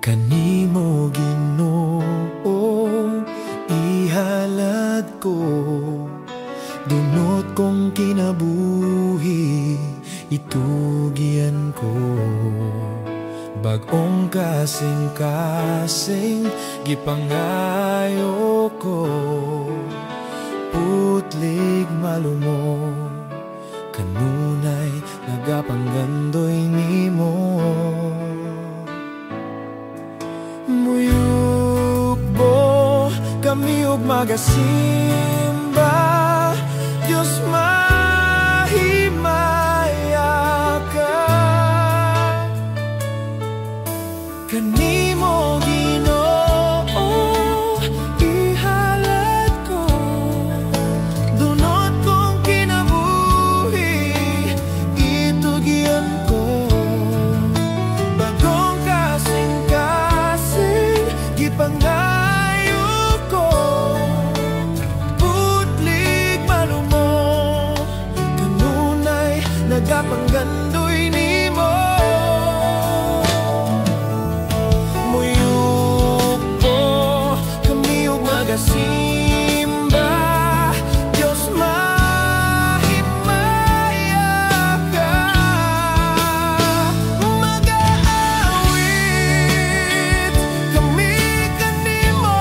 Kanimo Ginoo ihalad ko, dunot kong kinabuhi itugyan ko. Bag-ong kasing-kasing gipangayo ko, putlig malumo kanunay nagapanggandoy nimo. Muyugbo kami ug magasimba, Diyos mahimaya ka. Kanimo Ginoo ihalad ko, dunot kong kinabuhi itugyan ko. Bagong kasing-kasing gipangayo ko, putlig malumo kanunay nagapanggandoy nimo. Simba, Diyos mahimaya ka. Mag-aawit kami kanimo,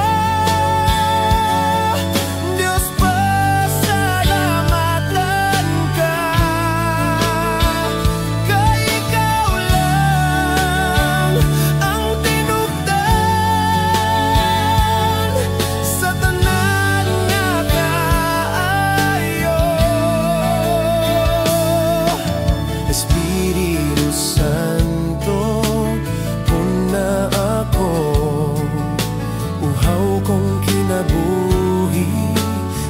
Diyos pasalamatan ka. Kay ikaw lang ang tinubdan sa tanan nga kaayo. Espiritu Santo, puna ako, uhaw kong kinabuhi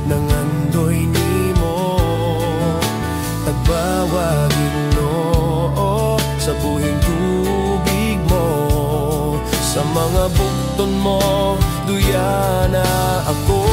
nangandoy nimo. Tagbawa Ginoo sa buhing tubig mo, sa mga bukton mo duya na ako.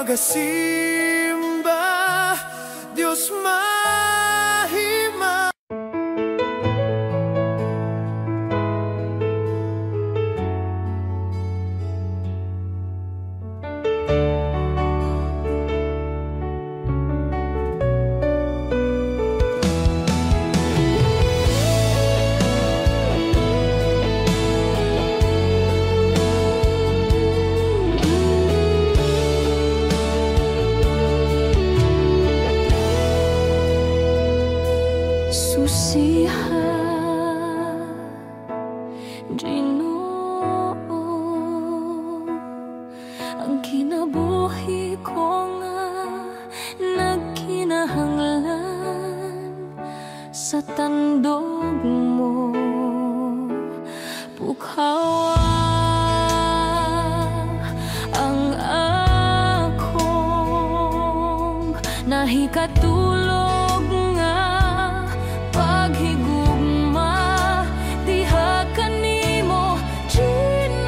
Magasimba, Diyos mahima. Nahikatulog nga paghigugma diha kanimo, Ginoo.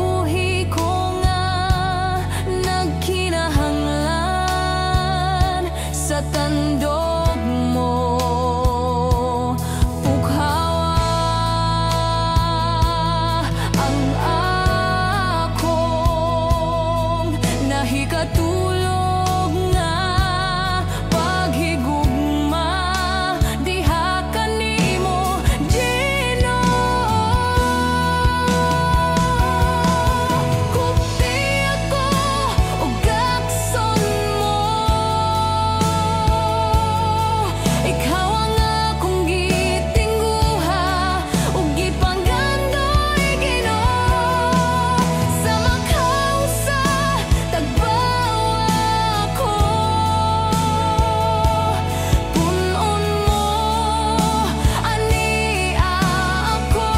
kabuhi ko nga nagkinahanglan sa tandog mo. Pughawa ang akong nahikatulog nga paghigugma diha kanimo Ginoo. Kupti ako ug gakson mo, ikaw ang akong gitingguha ug gipanggandoy Ginoo. Sa makausa tagbawa ko, punon mo ani ako.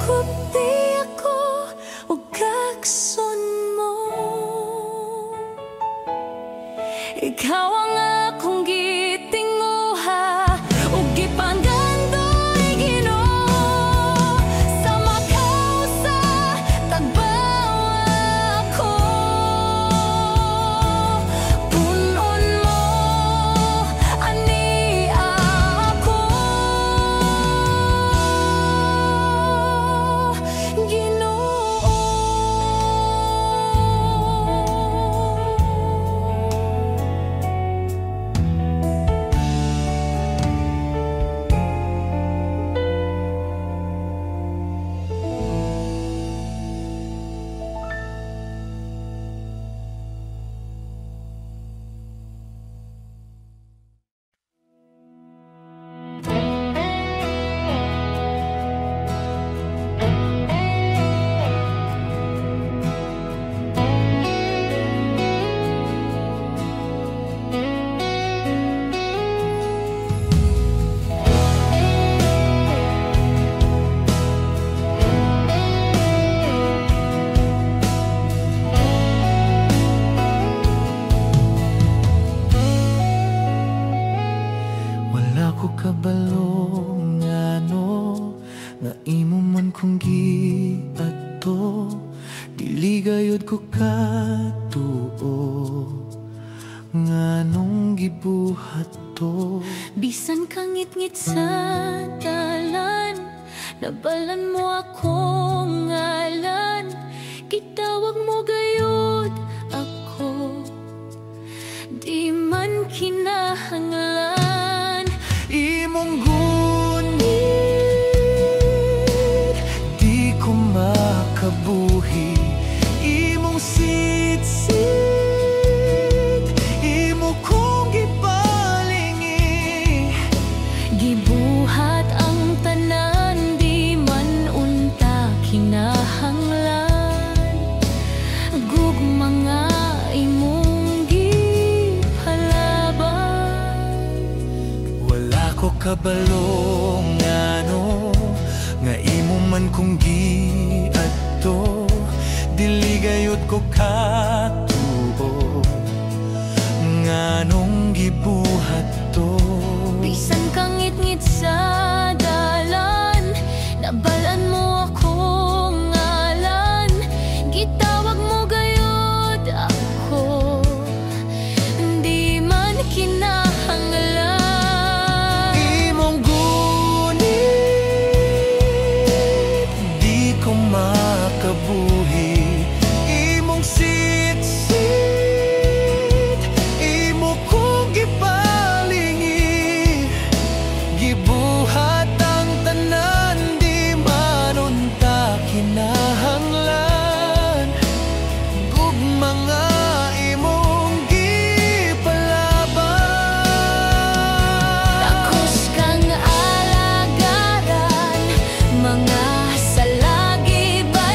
Kupti ako ug gakson mo, ikaw ang akong gitinguha ug gipanggandoy Ginoo. Sa makausa tagbawa ko, punon mo ani ako. Wala ko kabalong ngano nga imo man kong giadto, dili gayud ko katuo nganong gibuhat to. Bisan kang ngit-ngit sa dalan, nabalan mo akong ngalan, gitawag mo gayud ako, di man kinahanglan. Imong gunit, di ko makabuhi. Imong sit-sit, imo kong gipalingi. Gibuhat ang tanan, di man unta kinahanglan. Gugma nga imong gihalaban. Wala ko kabalong ngano nga imo man kong giadto, dili gayud ko katuo nganong gibuhat to. Bisan kang ngit-ngit sa dalan, nabalan mo akong ngalan, gitawag mo gayud ako, di man kinahanglan. Imong gunit, di ko makabuhi. Imong sit-sit, imo kong gipalingi. Gibuhat ang tanan, di man unta kinahanglan. Gugma nga imong gipalaban. Takos kang alagaran, mga salagi ba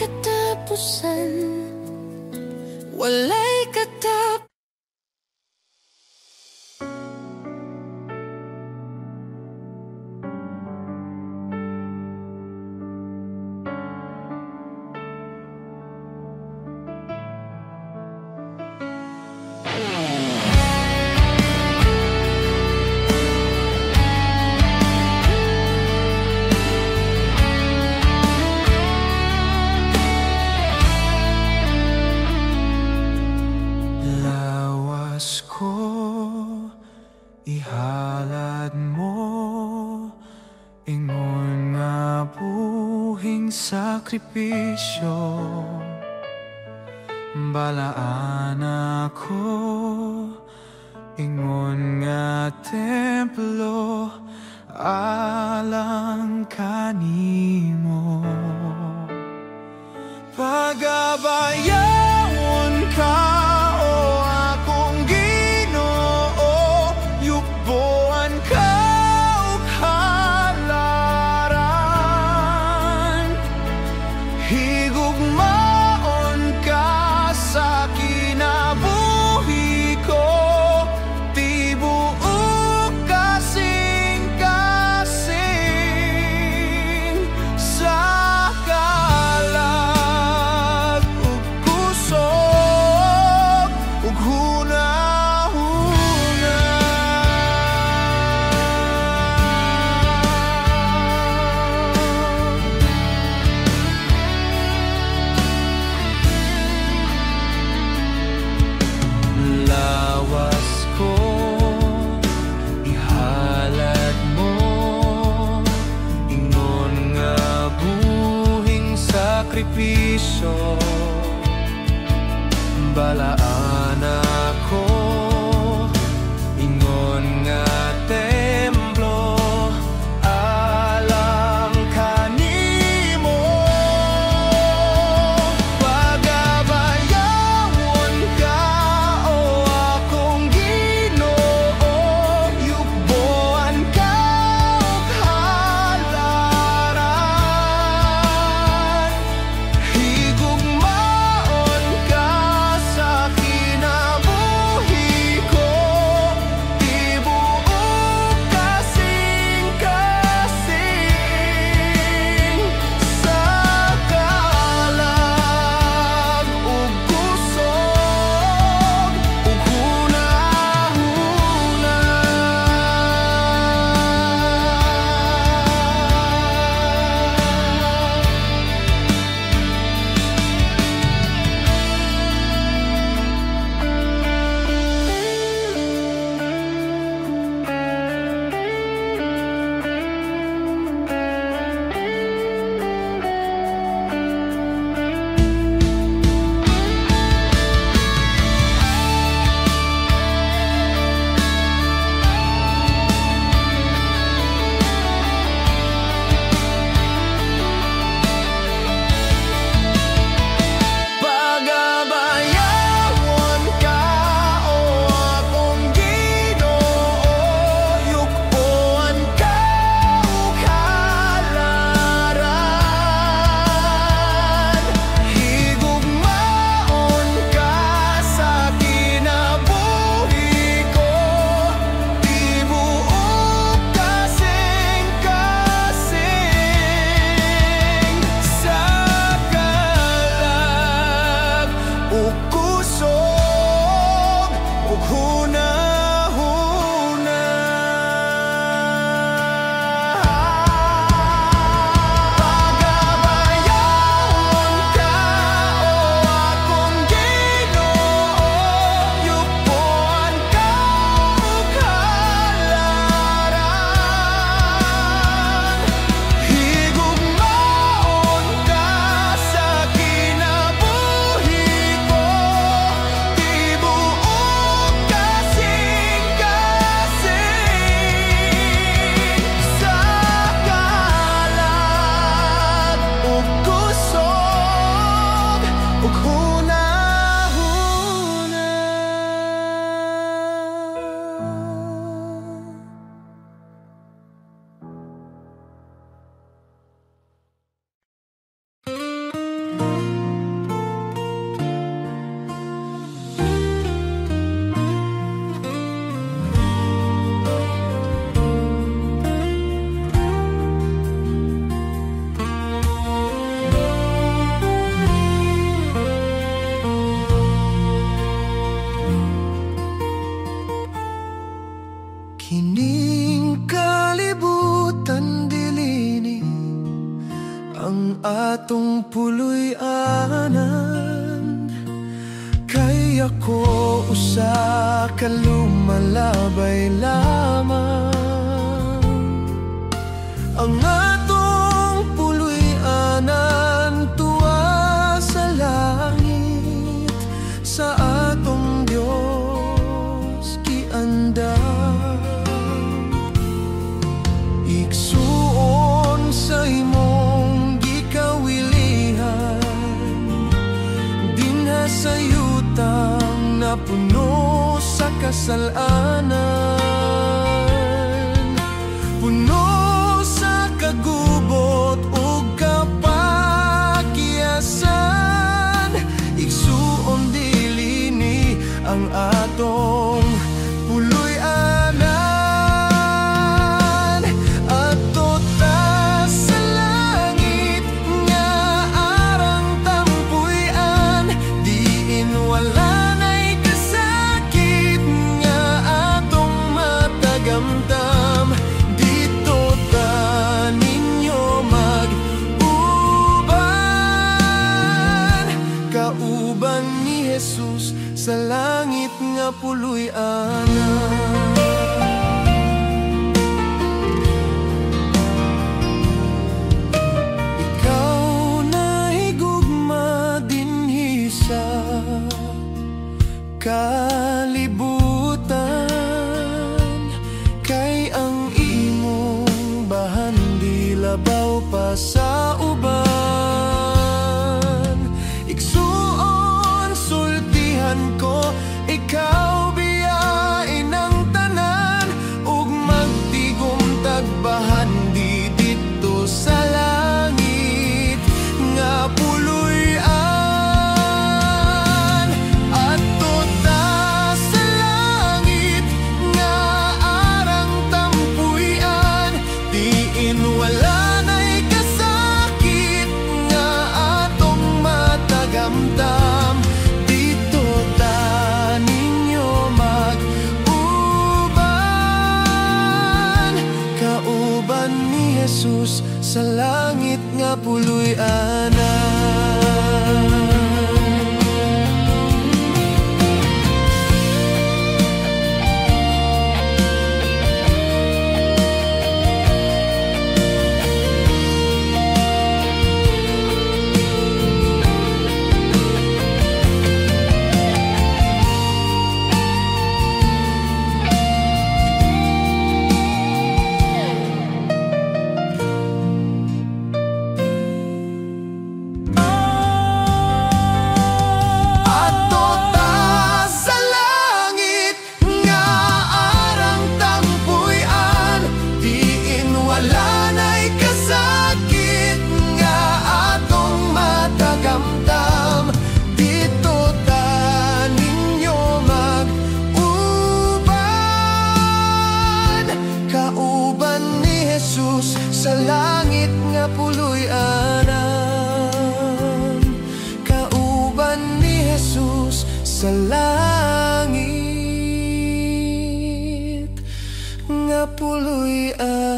katapusan. Wala'y katap. Lawas ko, ihalad mo, ingon nga buhing sakripisyo. Balaan ako, ingon nga templo, alang kanimo. Pagabayawon ka, o akong Ginoo, yukboan ka og halaran. Higugmaon ka sa kinabuhi ko, tibuok kasing-kasing sa kalag ug kusog ug hunahuna. Lawas ko, ihalad mo, ingon nga buhing sakripisyo. Balaan ako, ingon nga templo, alang kanimo. Pagabayawon ka, o akong Ginoo, yukboan ka og halaran. Higugmaon ka sa kinabuhi kalumalabay lamang. Ang atong puloy-anan tuwa sa langit, sa atong Dios giandam. Igsuon sa imong gikawilihan, dinha sa yutang na puno sa kasalanan, puno kagubot ug kapakiasan. Igsuon dilini ang atong puloy-anan. Adto ta sa langit nga arang tampuy-an, diin wala na'y kasakit nga atong matagamtam. Kauban ni Jesus sa langit nga puloy-anan. Ikaw na higugma dinhi sa kalibutan, kay ang imong bahan di labaw pa sa uban. Ko, ikaw biyain ang tanan, ug magtigom tagbahan di dito sa langit nga puloy-an. Adto ta sa langit nga arang tampuy-an, diin wala na'y kasakit nga atong matagamtam. Jesus sa langit nga puloy-anan. Sa langit nga puloy-anan, kauban ni Jesus sa langit nga puloy-anan.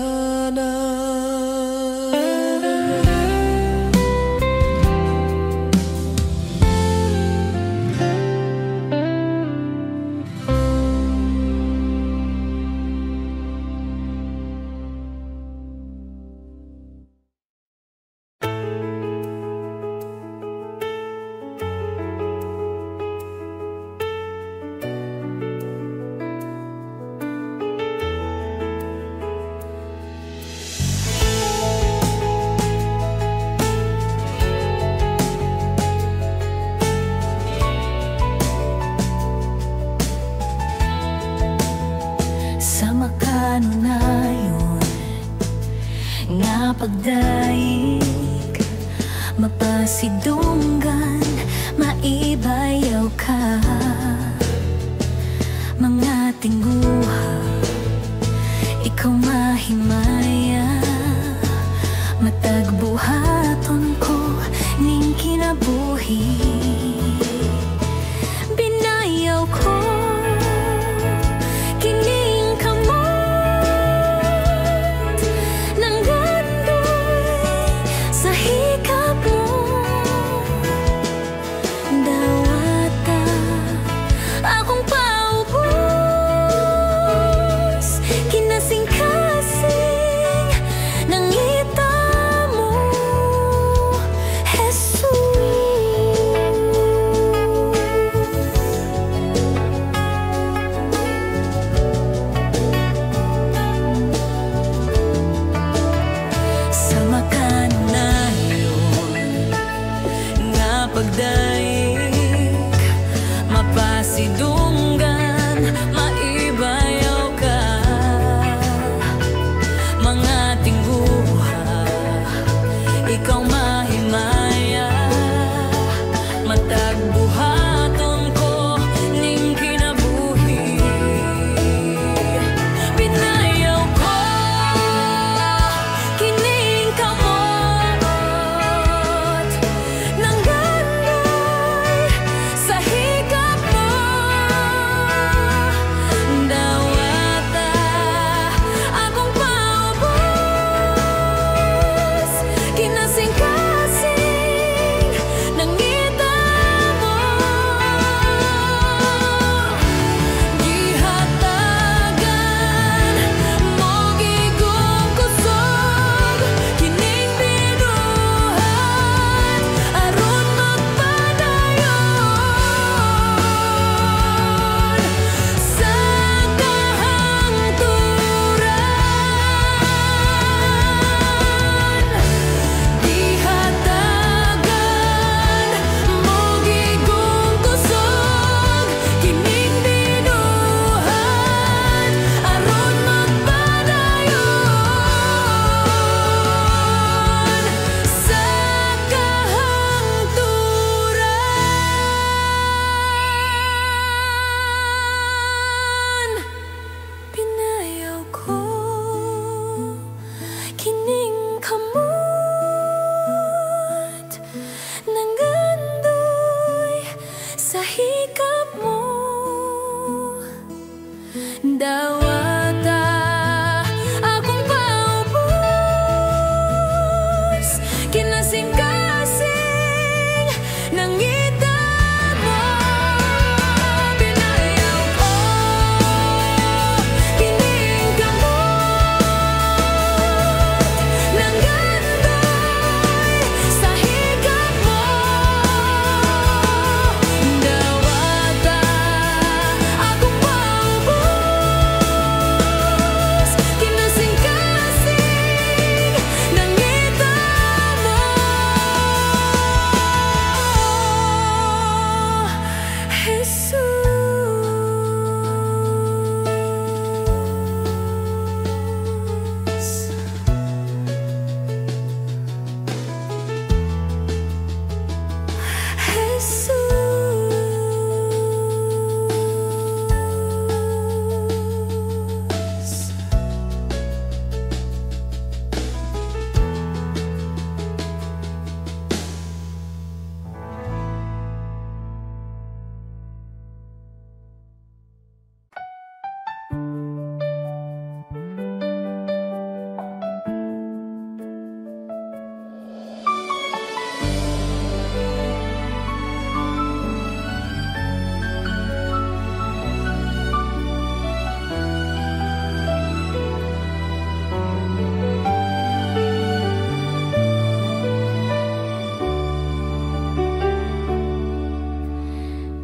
Pagdaig, mapasidunggan, maibayaw ka. Mga tingguha, ikaw mahimaya, matagbuhaton ko ning kinabuhi. Binayaw ko kining kamot ng sa hikap mo, dawata akong paupo. pagdaig, mapasidunggan, maibayaw ka. Mga tingguha, ikaw mahimaya, matagbuhaton ko ning kinabuhi. Pinayaw ko kining kamot, nanggandoy sa higap mo. Dawata akong paubos, kinasing-kasing nangita mo. Gihatagan mo gigong kusog kining binuhat aron magpadayon sa kahangturan. Gihatagan mo gigong kusog kining binuhat aron magpadayon sa kahangturan. Pinayaw ko kining kamot, nanggandoy sa higap mo. Dawata akong paubos, kinasing-kasing nangita mo. Pinayaw ko kining kamot, nanggandoy sa higap mo. Dawata akong paubos, kinasing-kasing nangita mo.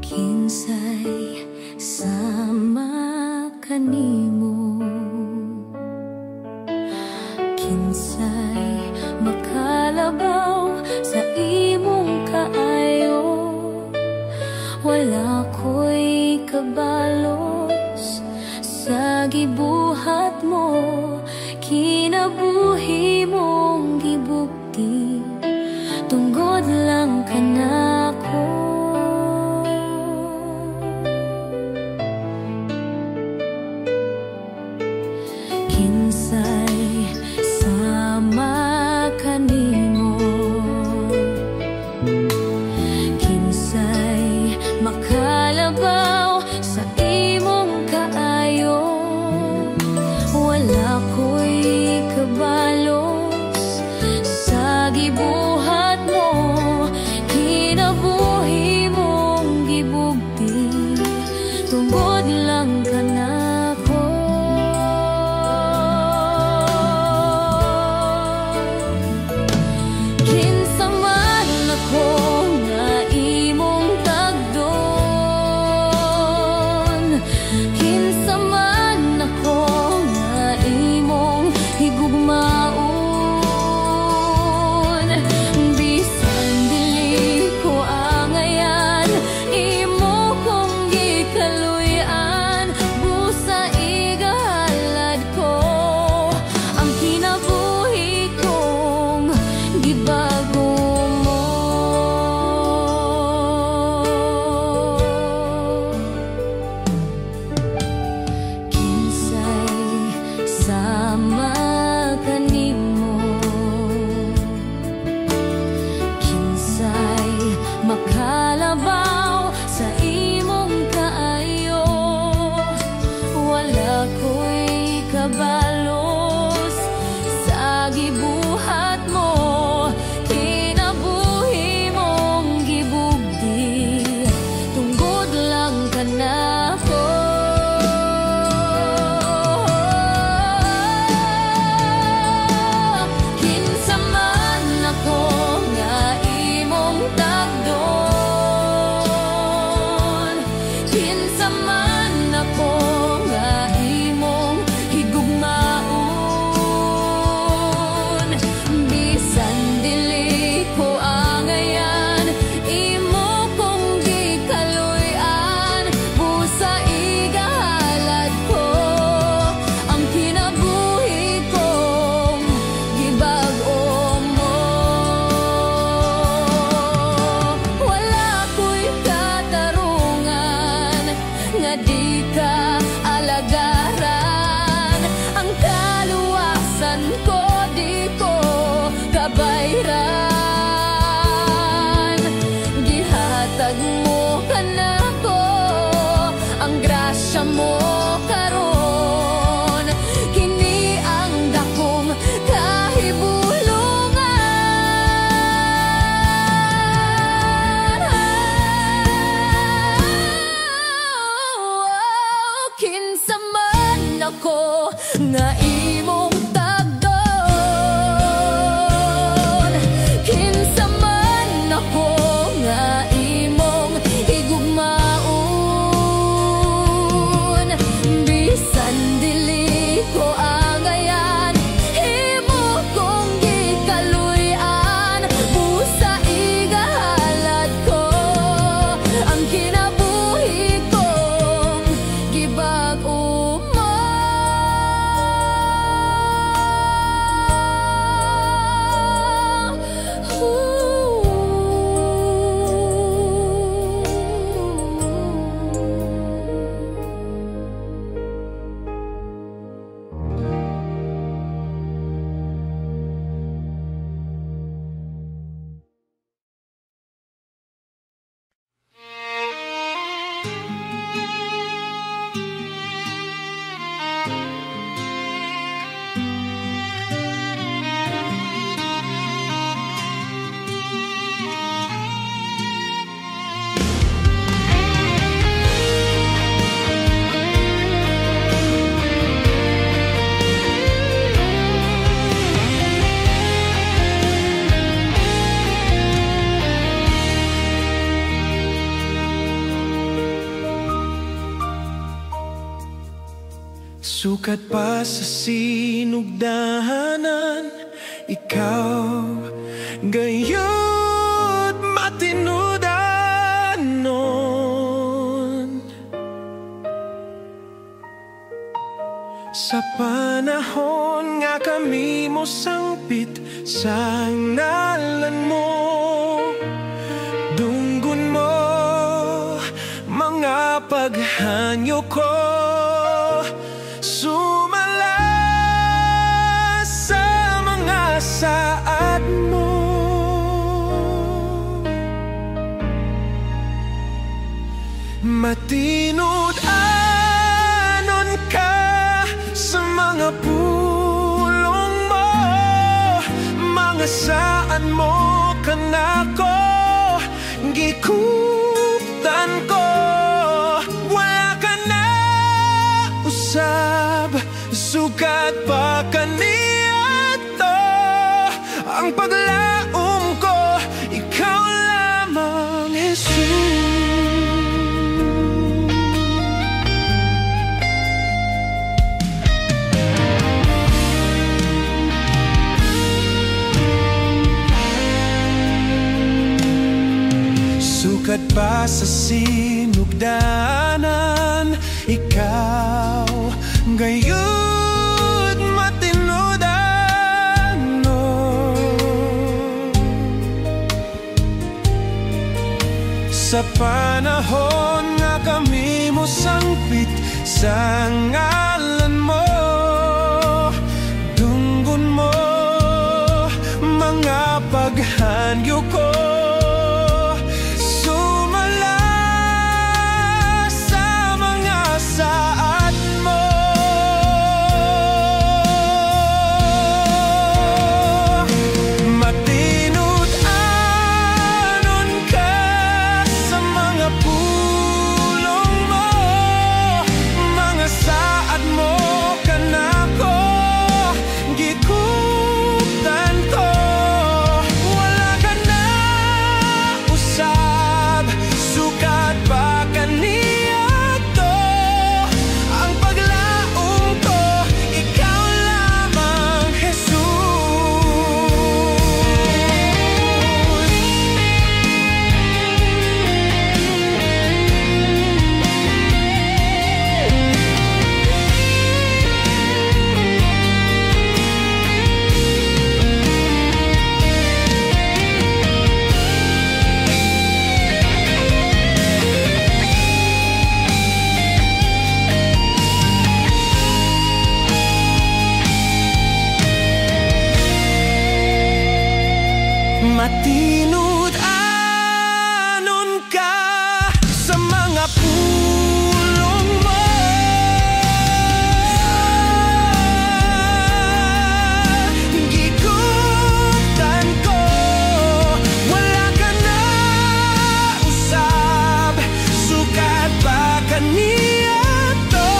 Kinsay sama kanimo, kinsay makalabaw sa imong kaayo. Wala ko'y kabalos sa gibuhat mo, kinabuhi mong gibukti, tungod lang kanako. Kinsay sama kanimo, kinsay makalabaw sa imong kaayo. Wala ko'y kabalos sa makalabaw sa imong kaayo. Wala ko'y kabalos sa gibuhat mo, kinabuhi mong gibugdi, tungod lang kanako. Kinsa man ako nga imong tagdon, kinsa man ako nga imong higugmaon, bisan dili ko angayan, imo kong gikaluy-an, busa igahalad ko ang kinabuhi kong gibag-o mo. Wala ko'y katarungan nga di ka alagaran, ang kaluwasan ko di ko kabayran. Gihatag mo kanako ang grasya mo karon, kini ang dakong kahibulungan. Kinsa man ako nga imong tagdon, kinsa man ako nga imong higugmaon, bisan dili ko angayan, imo kong gikaluy-an, busa igahalad ko ang kinabuhi kong gibag-o mo. Sukat pa sa sinugdahanan, ikaw gayud matinudanon. Sa panahon nga kami mo sangpit sa ngalan mo, dunggon mo mga paghanyo ko, sumala sa mga saad mo. Matinud-anon ka sa mga pulong mo, mga saan mo kanako gikuptan ko. Wala ka na usab, sukat pa kaniadto ang paglaom ko, ikaw lamang, Jesus. Sukat pa sa sinugdanan, ikaw gayud matinudanon. Sa panahon nga kami mo sangpit sa ngalan mo, dunggon mo mga paghanyo ko, pulong mo. Gigutan ko, wala ka na usab, sukat pa kaniya to.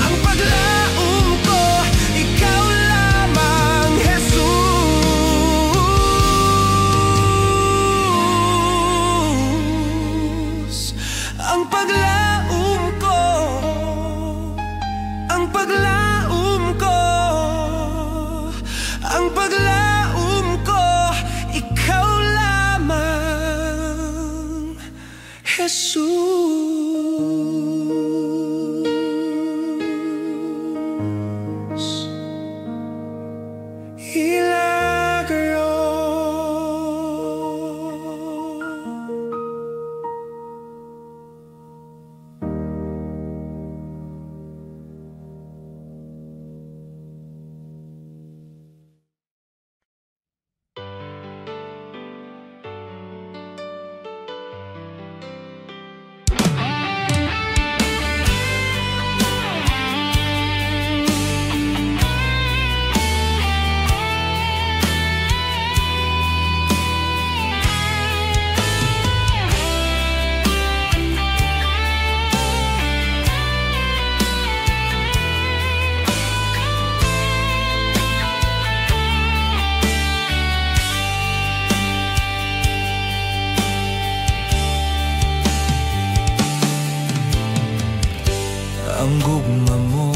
Ang paglaom ko, ikaw lamang, Jesus. Ang paglaom ko, ang paglaom ko, ang paglaom ko, ikaw lamang, Jesus. Hilagro. Ang gugma mo,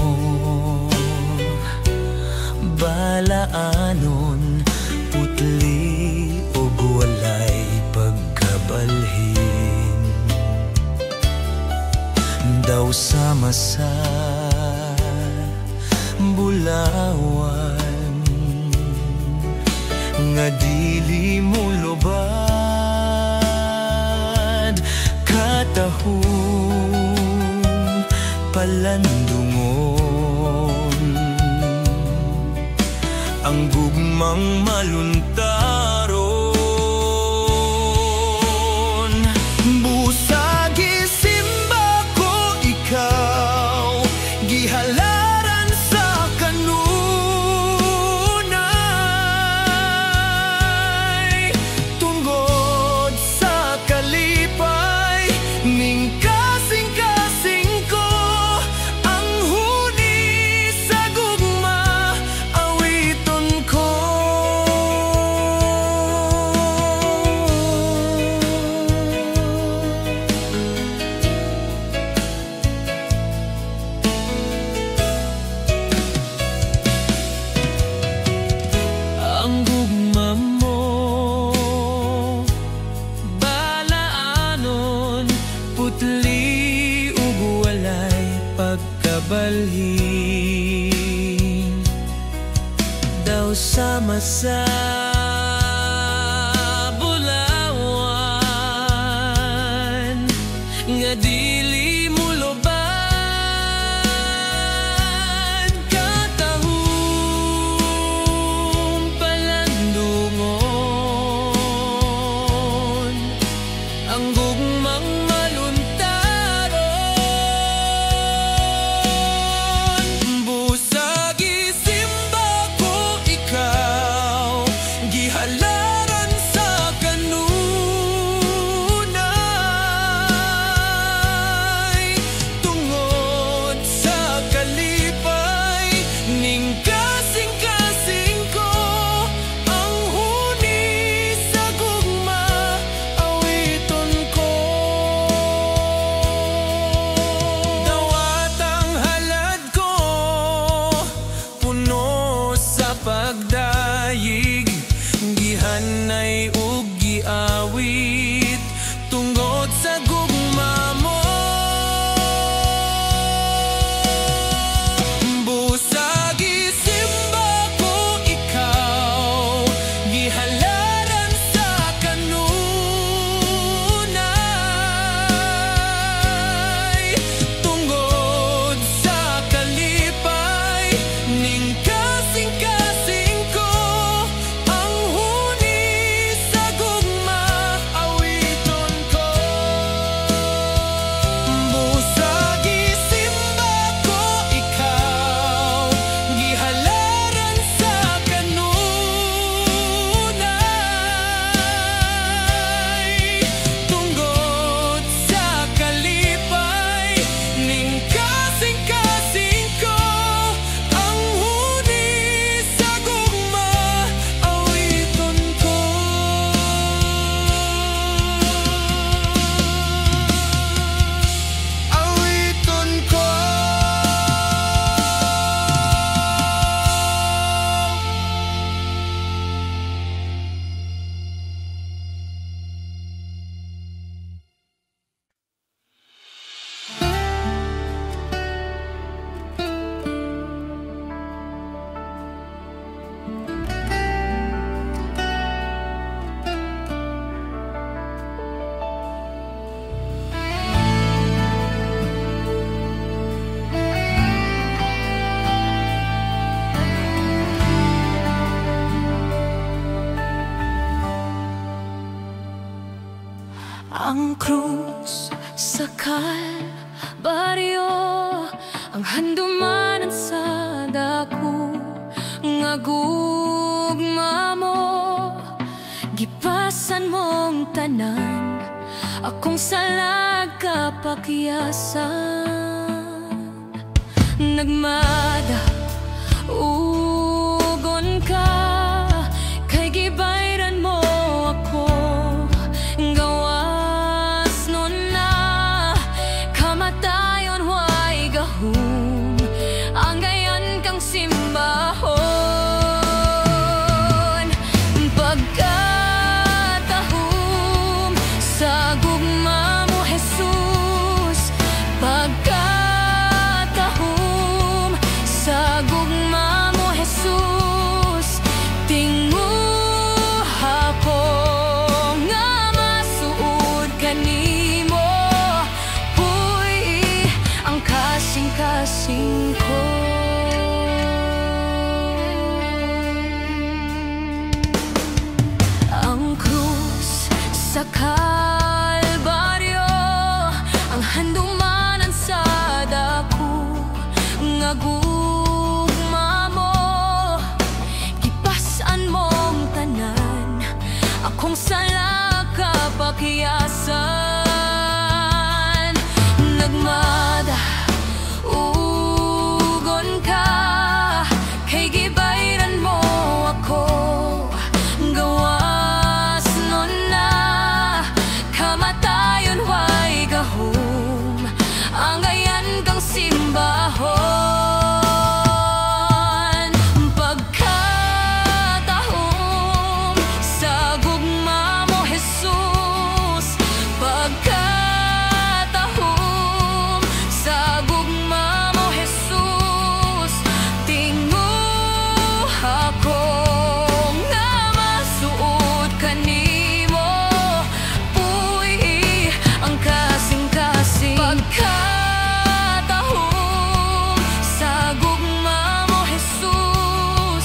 balaanon, putli o walay pagkabalhin. Daw sama sa bulawan, nga dili mo lubad, katahong palandungon. Ang gugmang maluntaron, busag isimba ko ikaw, gihalaran sa kanunay, tungod sa kalipay ning kasing-kasing ko. Ang huni sa gugma, awiton ko. Ang gugma mo, balaanon, putli ug walay pagkabalhin. Daw sama sa bulawan, nga dili mo lubad, katahong palandungon. Ang gugmang maluntaron, busag isimba ko ikaw, gihalaran sa kanunay, tungod sa kalipay ning kasing-kasing ko. Ang huni sa gugma, awiton ko. Ang krus sa Kalbaryo, ang handumanan sa dako nga gugma mo, gipasan mong tanan, akong salag kapakyasan. Nagmada ugon ka, kay gibayran mo ako, gawas nun na kamatayon way gahum, ang gayan kang simbahon. Pagkatahum sa gugma mo Jesus, pagkatahum sa gugma mo Jesus, tinguha ko nga masuod kanimo, huy ang kasing-kasing ko. Ang krus sa Kalbaryo, ang handumanan sa dako nga gugma mo, gipasan mong tanan, akong sala kapakyasan. Nagmada ugon ka, kay gibayran mo ako, gawas nun na kamatayon way gahum, ang gayan kang simbahon. Pagkatahum sa gugma mo Jesus, pagkatahum sa gugma mo Jesus, tinguha ko nga masuod kanimo, puy ang kasing-kasing. Pagkatahum sa gugma mo Jesus,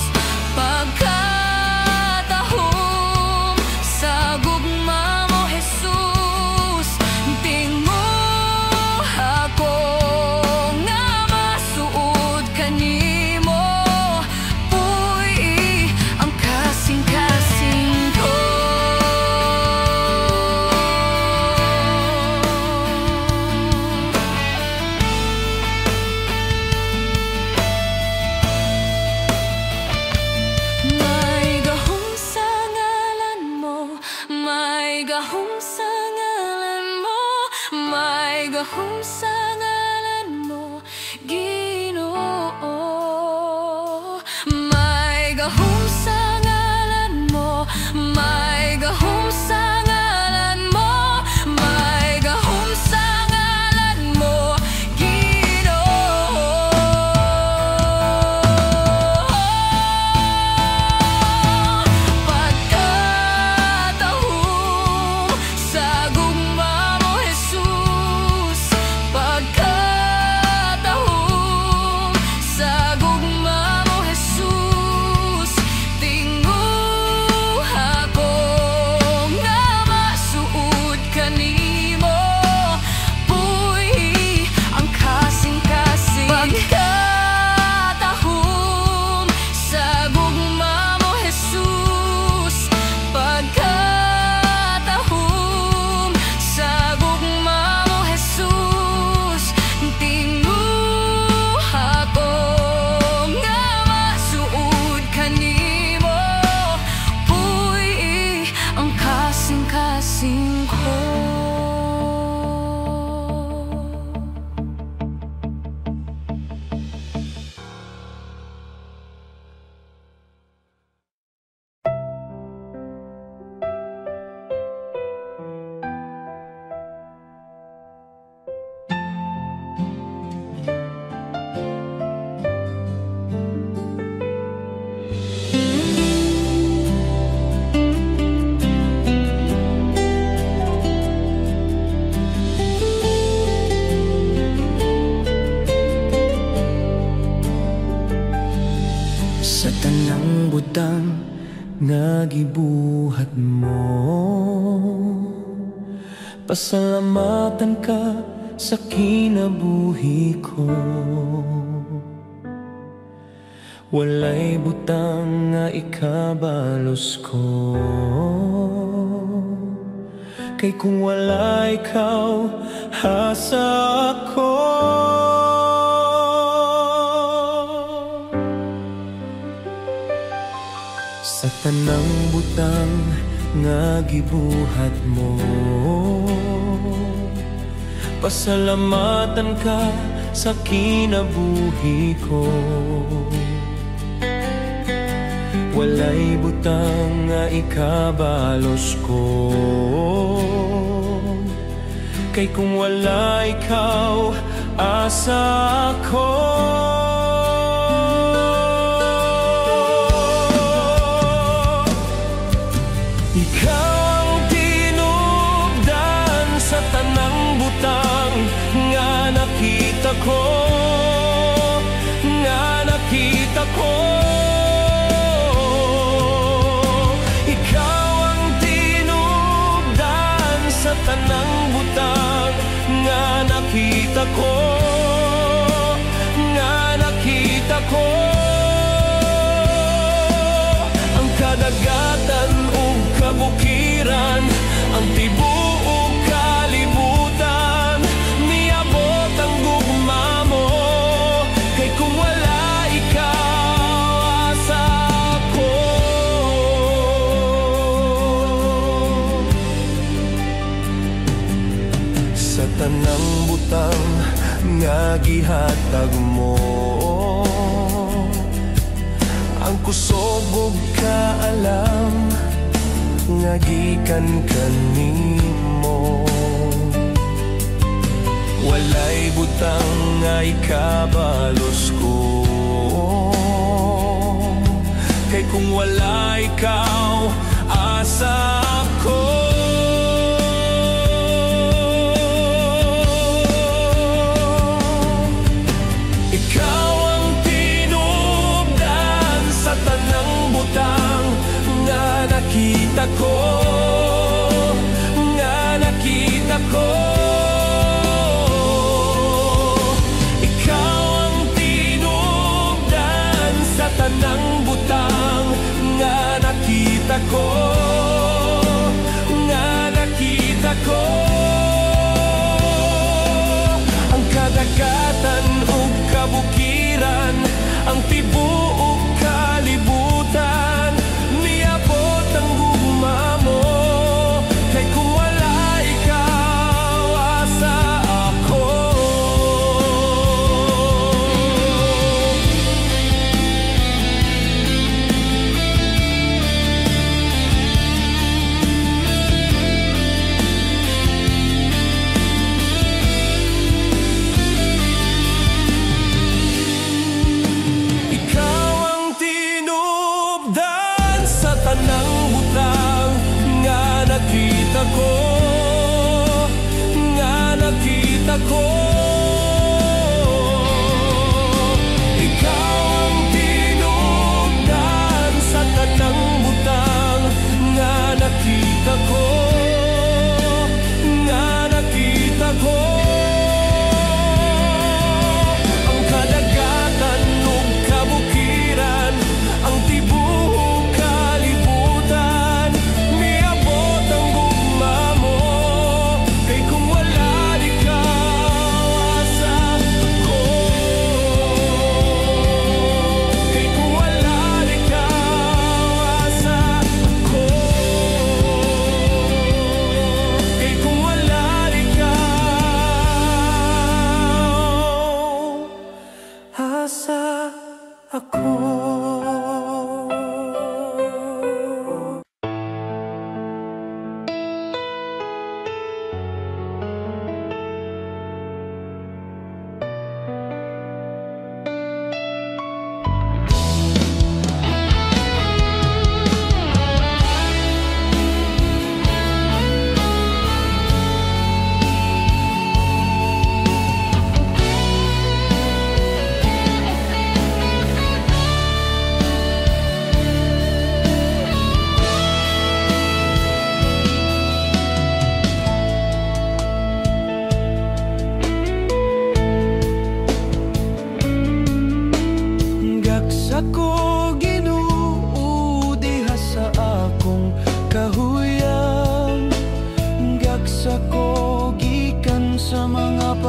pagkatahum sa gugma mo Jesus, tinguha ko nga masuod kanimo, puy ang kasing-kasing ko. May gahom sa ngalan mo, may gahom sa ngalan mo, may gahom sa ngalan mo, Ginoo. May gahom sa ngalan mo, may gahom sa ngalan mo, may gahom sa ngalan mo, Ginoo. Pagkatahum sa gugma mo Jesus, pagkatahum sa gugma mo Jesus, tinguha ko nga masuod kanimo, puy ang kasing-kasing. Pagkatahum sa gugma mo Jesus, pagkatahum sa gugma mo Jesus, tinguha ko nga masuod kanimo, puy ang kasing-kasing ko. Sa tanang butang nga gibuhat mo, pasalamatan ka sa kinabuhi ko. Walay butang nga ikabalos ko, kay kung wala ikaw, hasa ako. Sa tanang butang nga gibuhat mo, pasalamatan ka sa kinabuhi ko. Walay butang nga ikabalos ko, kay kung wala ikaw, asa ako. Ikaw ang tinubdan sa tanang butang nga nakita ko, nga nakita ko. Tanang butang nga nakita ko, nga nakita ko. Ang kadagatan ug kabukiran, ang tibuok kalibutan, niabot ang gugma mo, kay kung wala ikaw, asa ako. Sa tanang butang nga gihatag mo, ang kusog ug kaalam nga gikan kanimo. Walay butang nga ikabalos ko, kay kung wala ikaw, asa ako. Ikaw ang tinubdan sa tanang butang nga nakita ko, nga nakita ko. Ikaw ang tinubdan sa tanang butang nga nakita ko, nga nakita ko. Ang kadagatan ug kabukiran, ang tibuok kalibutan, niabot ang gugma mo, kay kung wala ikaw, asa ako.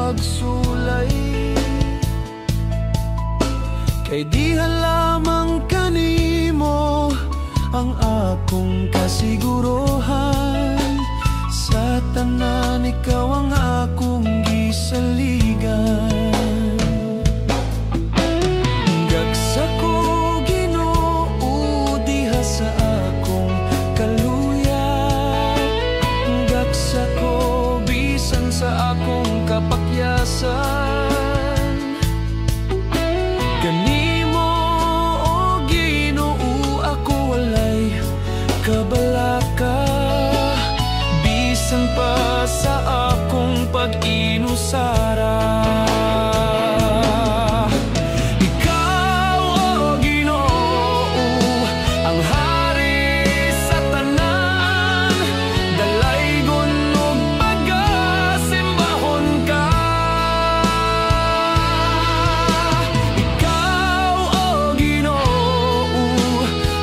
pagsulay. Kay diha lamang kanimo ang akong kasiguruhan. Sa tanan ikaw ang akong gisaligan. Gagsa ko Ginoo diha sa akong kaluya. Gagsa ko bisan sa akong kapakyasan. Kanimo o Ginoo ako walay kabalaka. Bisan pa sa akong pag-inusara. Ikaw o Ginoo ang hari sa tanan. Dalaygon ug pagasimbahon ka. Ikaw o Ginoo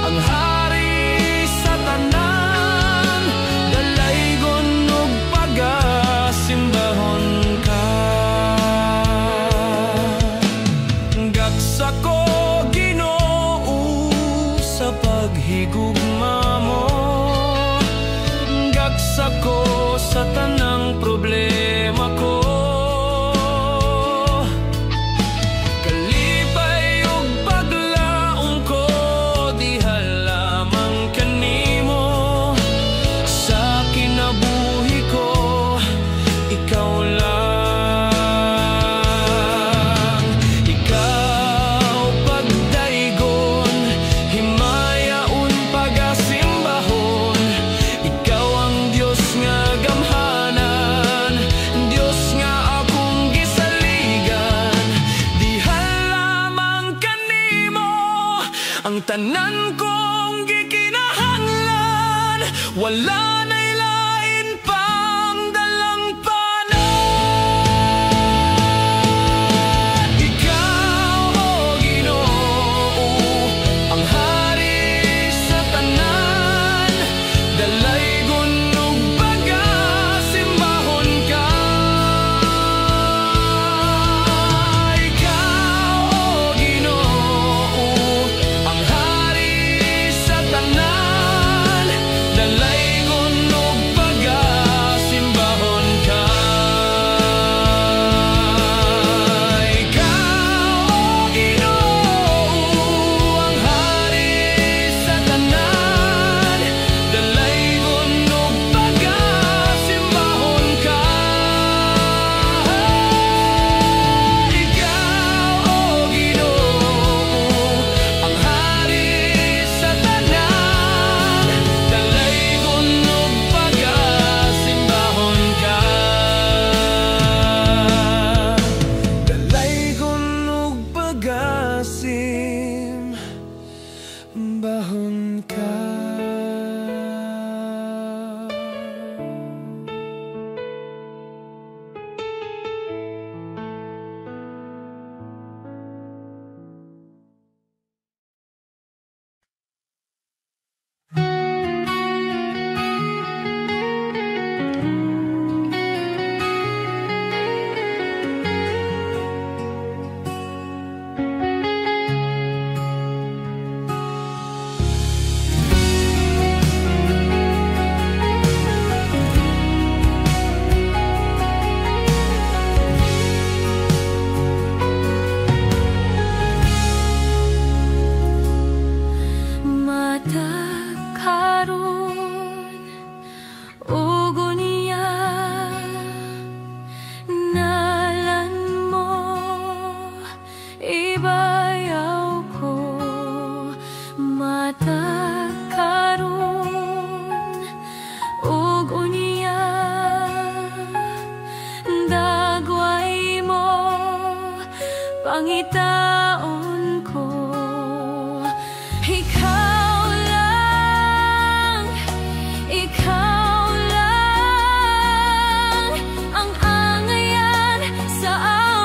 ang hari sa tanan. Dalaygon ug pagasimbahon ka. Gagsa ko Ginoo sa paghigugma mo. Gagsa ko sa tanang problema ko. Kalipay ug paglaong ko diha lamang kanimo. Sa kinabuhi ko ikaw lang. Ikaw pagdaygon, himayaon pagasimbahon. Ikaw ang Dios nga gamhanan, Dios nga akong gisaligan. Diha lamang kanimo ang tanan kong gikinahanglan. Wala na'y lain pang dalang panan. Ikaw o Ginoo ang hari sa tanan. Dalaygon ug pagasimbahon ka. Ikaw o Ginoo ang hari sa tanan. Dalaygon ug pagasimbahon ka. Ikaw o Ginoo ang hari sa tanan. Dalaygon ug pagasimbahon ka. Ikaw o Ginoo ang hari sa tanan. Dalaygon ug pagasimbahon ka. Dalaygon ug pagasimbahon ka. Pangitaon ko, ikaw lang ang angayan sa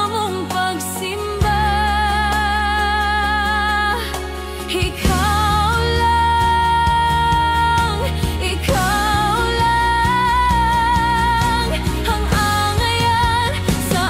among pagsimba. Ikaw lang ang angayan sa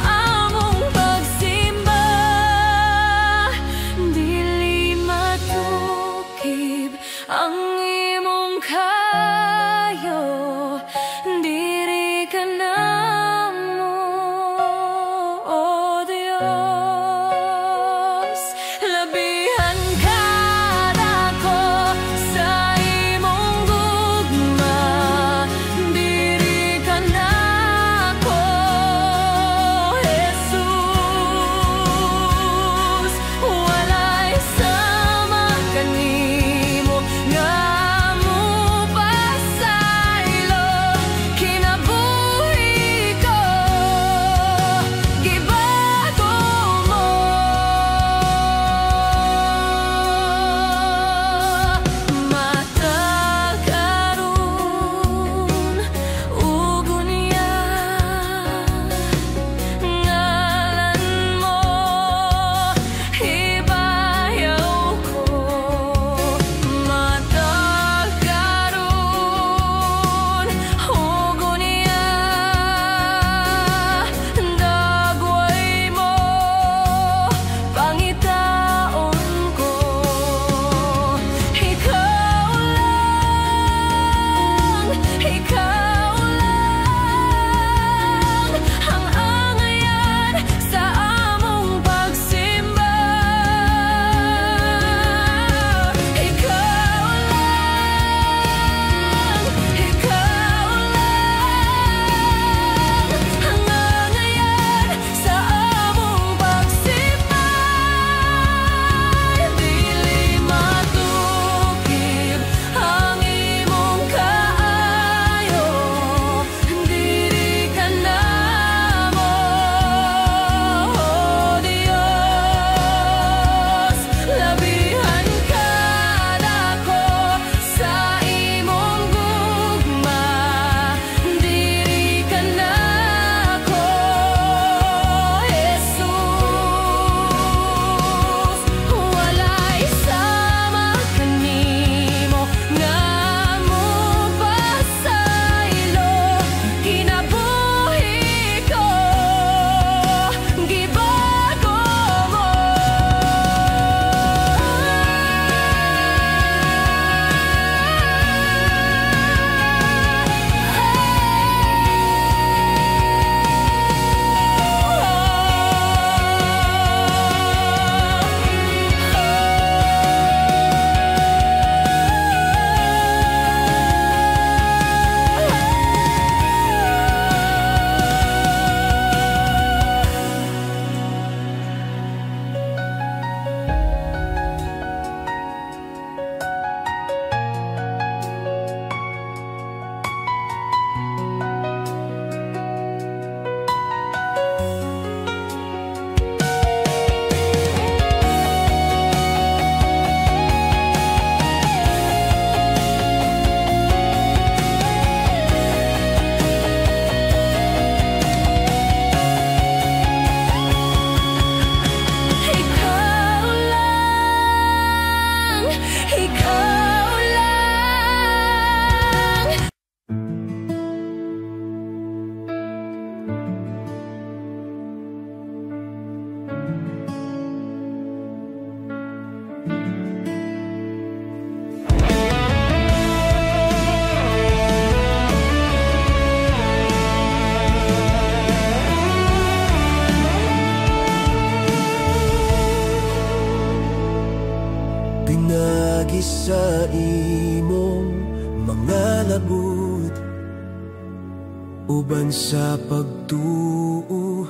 uban sa pagtuo,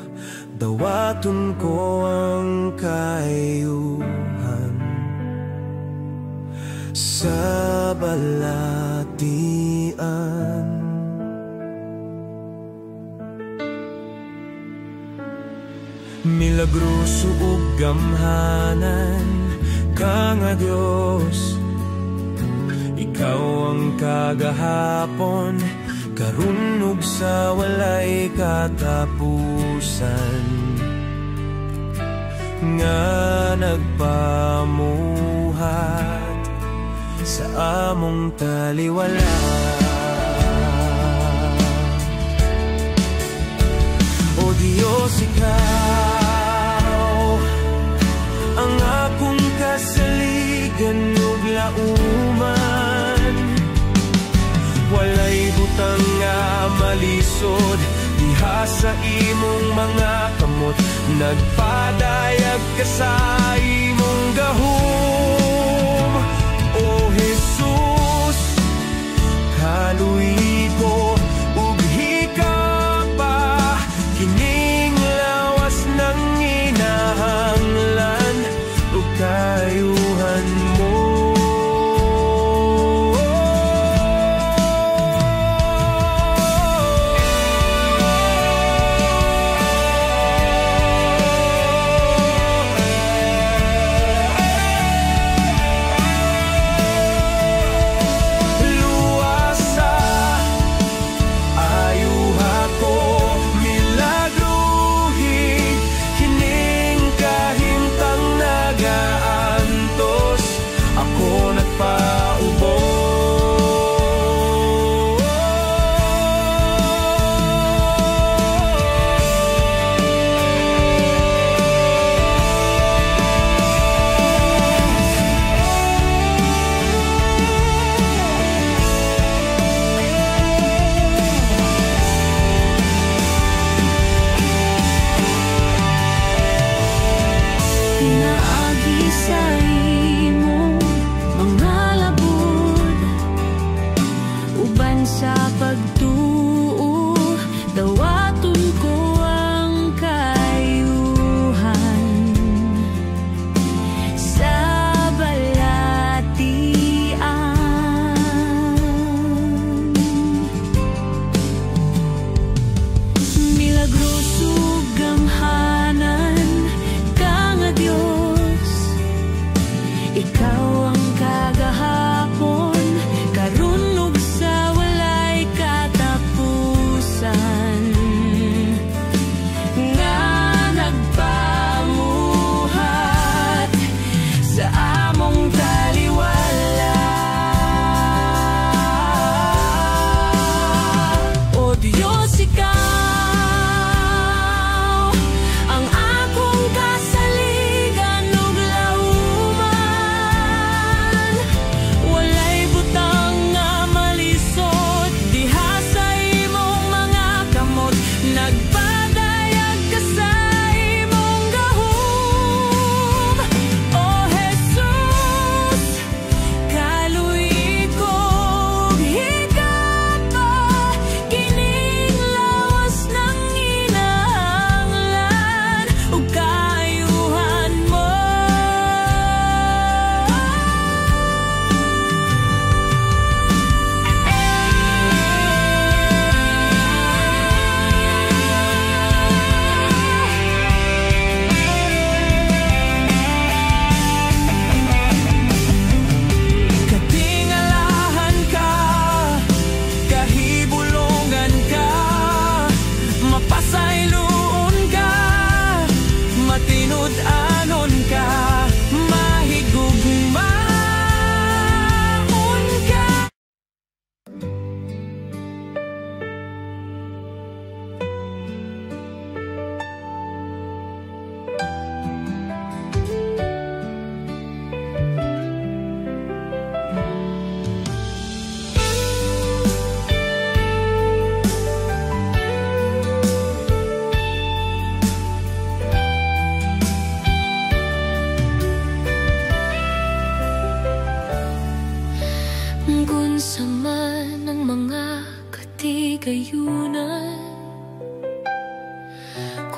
dawaton ko ang kaayuhan sa balatian. Milagroso ug gamhanan ka nga Dios, ikaw ang kagahapon, karon ug sa walay katapusan, nga nagpamuhat sa among taliwala. O Diyos, ikaw ang akong kasaligan ug lauman, walay butang nga malisod diha sa imong mga kamot, nagpadayag ka sa imong gahom. O Jesus, kaluy ko ug hikapa, kining lawas ng inahanglan ug kayuhan mo.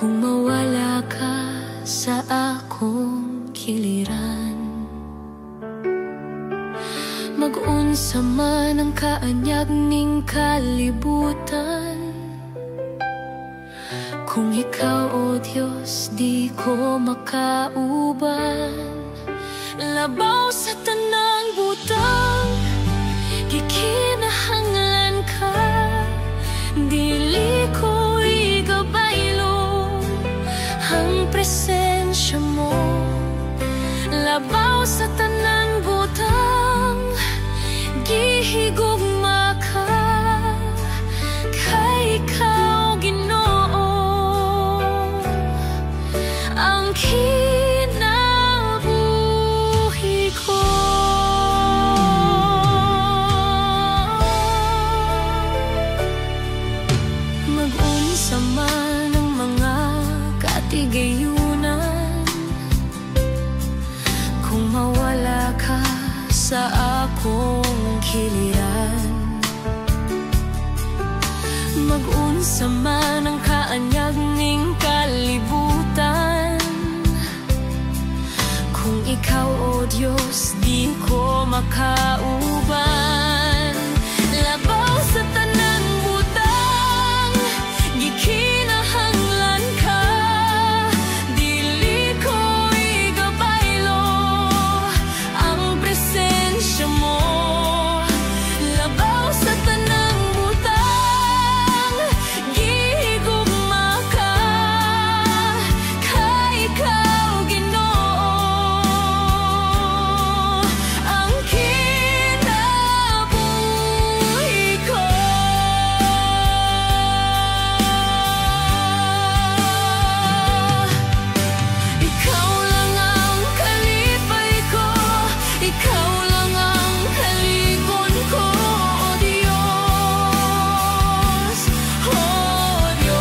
kung mawala ka sa akong kiliran. Mag-unsa man ang kaanyag ning kalibutan, kung ikaw, o Diyos, di ko makauban. Labaw sa tanang butang, gikinahanglan ka, dili ko igabaylo ang presensya mo. Labaw sa tanang butang, gihigugma ka, kay ikaw, Ginoo, ang kinabuhi ko. Mag-unsa man ang mga katigayunan, kung mawala ka sa akong kiliran. Mag-unsa man ang kaanyag ning kalibutan, kung ikaw, o Diyos, di ko makauban. Labaw sa tanang butang, gikinahanglan ka, dili ko igabaylo ang presensya mo. Labaw sa tanang butang, gihigugma ka, kay ikaw, Ginoo, ang kinabuhi ko. Ikaw lang ang kalipay ko, ikaw lang ang kaligon ko, O Diyos, O Diyos.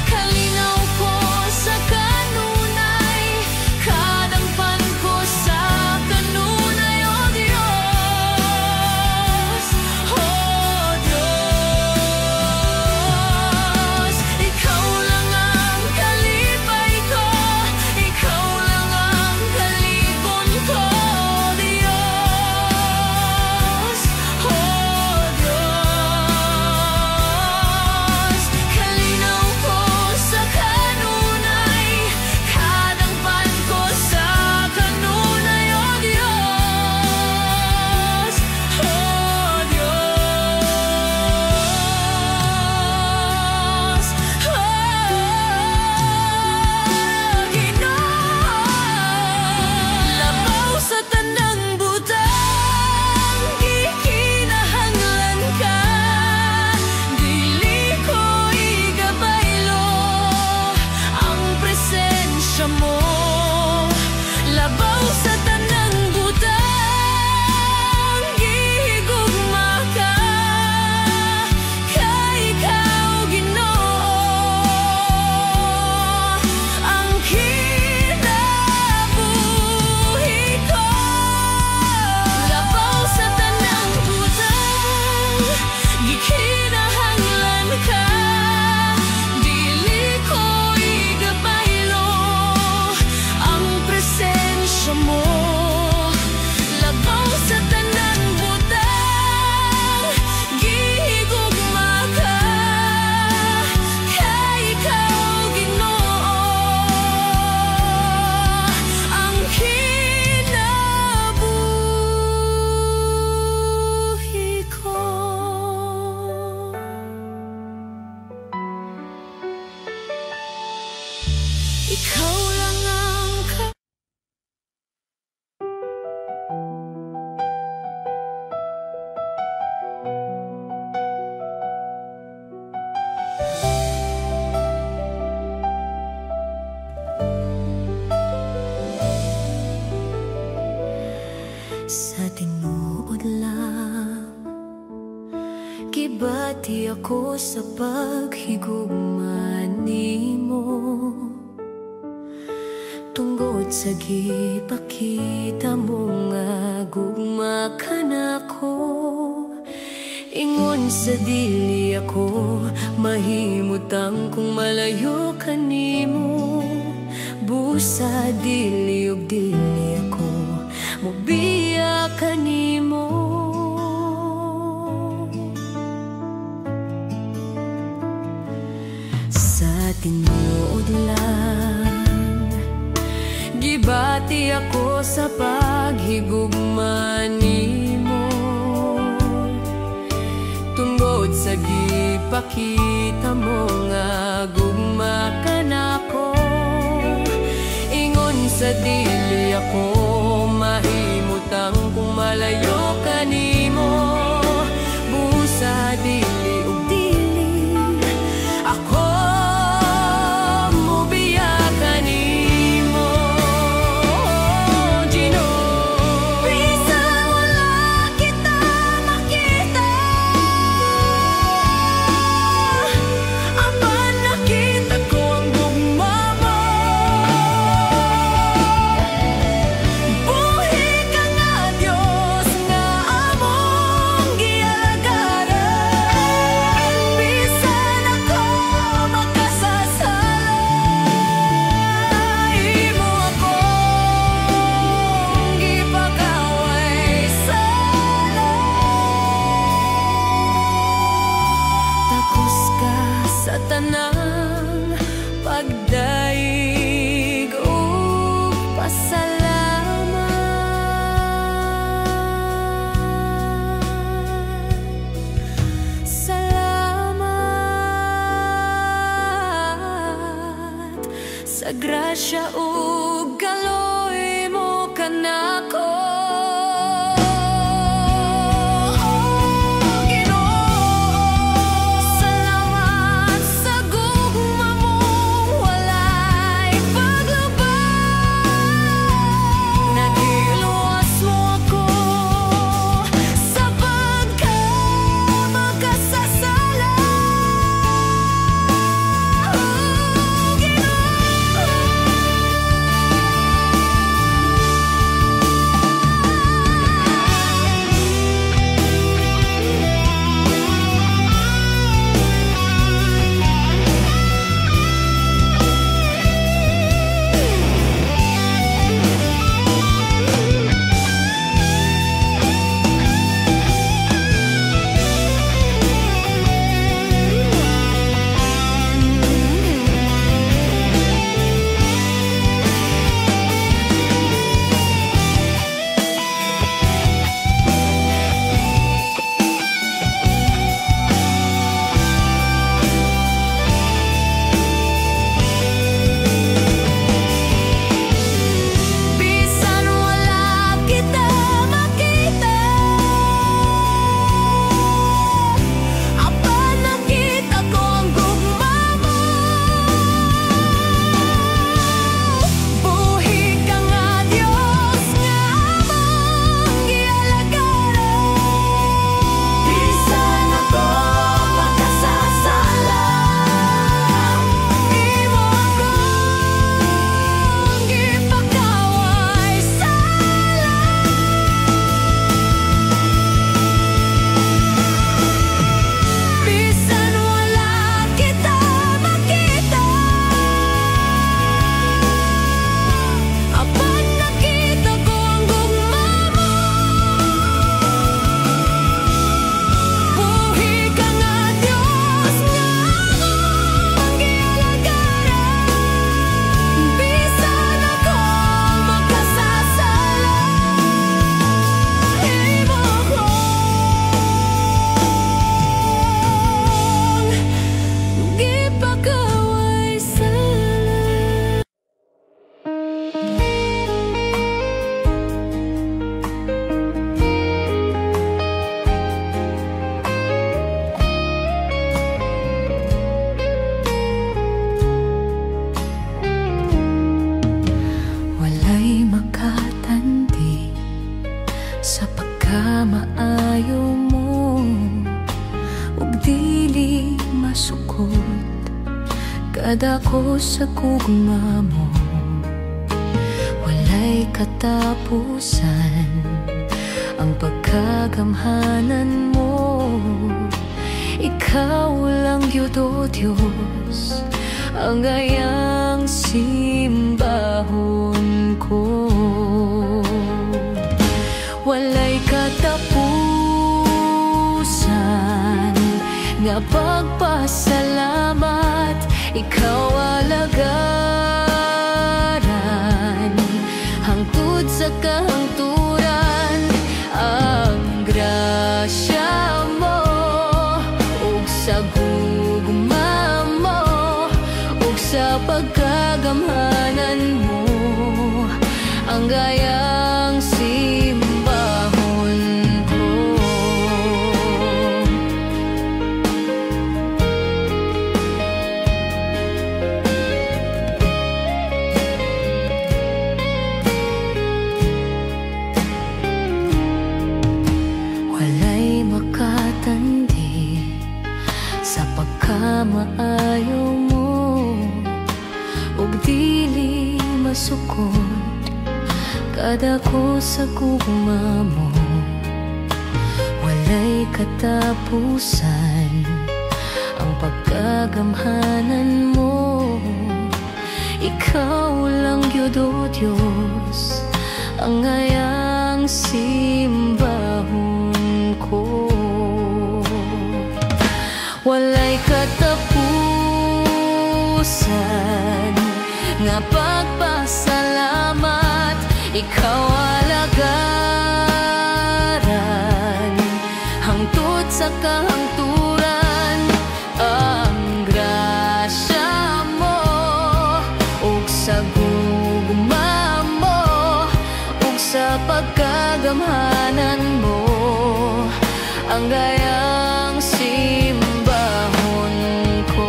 Kalinaw ko sa kanunay, kadangpan ko sa kanunay, O Diyos, O Diyos. Ikaw lang ang kalipay ko, ikaw lang ang kaligon ko, O Diyos, O Diyos. Kalinaw ko sa kanunay, kadangpan ko sa kanunay, O Diyos, O Diyos, O Ginoo. Labaw sa tanang butang, gikinahanglan ka, dili ko igabaylo ang presensya mo. Labaw sa tanang butang, gihigugma ka, kay ikaw, Ginoo, ang kinabuhi ko. Labaw sa tanang butang, gikinahanglan ka, dili ko igabaylo ang presensya mo. Labaw sa tanang butang, gihigugma ka, kay ikaw, Ginoo, ang kinabuhi ko. Ikaw lang ang sa tinuod lang, gibati ako sa paghigugma nimo, tungod sa gipakita mo nga gugma ka nako. Ingon sa dili ako mahimo mahimutang kung malayo ka nimo. Busa dili ug dili ako mobiya ka nimo. Sa tinuod lang gibati ako sa paghigugma nimo. Tungod sa gipakita mo nga gugma ka nako, ingon sa dili ako mahimutang kung malayo ka nimo. Busa dili ug dili ako mobiya ka nimo. Gino, bisan wala kita makita, apan nakita ko ang gugma mo. Buhi ka nga Diyos nga among gialagaran. Bisan ako makasasala, imo akong gipagaway sala. Takos ka sa tanang pagdaig ug pasalamat. Salamat sa grasya ug kaloy mo kanako. Salamat sa gugma mong walay paglubag. Nagiluwas mo ako sa pagkamakasasala. Bisan wala kita makita, apan nakita ko ang gugma mo. Buhi ka nga Diyos nga among gialagaran. Bisan ako makasasala, imo akong gipagaway sala. Bisan wala kita makita, apan nakita ko ang gugma mo. Buhi ka nga Diyos nga among gialagaran. Bisan ako makasasala, imo akong gipagaway sala. Walay makatandi sa pagkamaayo mo, ug dili masukod kadako sa gugma mo. Walay katapusan ang pagkagamhanan mo, ikaw lang gyud o Dios ang ayang simbahon ko. Walay katapusan nga pagpasalamat, ikaw alagaran hangtod sa kahangturan. Ang grasya mo ug sa gugma mo ug sa pagkagamhanan mo ang gayang simbahon ko. Walay makatandi sa pagkamaayo mo ug dili masukod kada ko sa gugma mo. Walay katapusan ang pagkagamhanan mo, ikaw lang gyud o Dios ang ayang simbahon ko. Walay katapusan nga pagpasalamat, ikaw alagaran hangtod sa kahangturan. Ang grasya mo ug sa gugma mo ug sa pagkagamhanan mo ang gayang simbahon ko.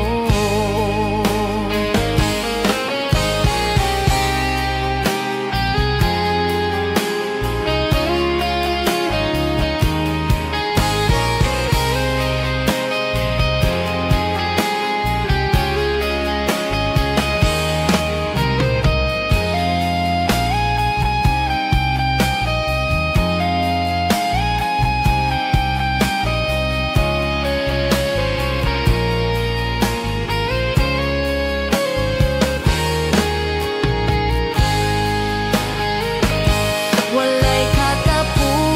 Walay katapusan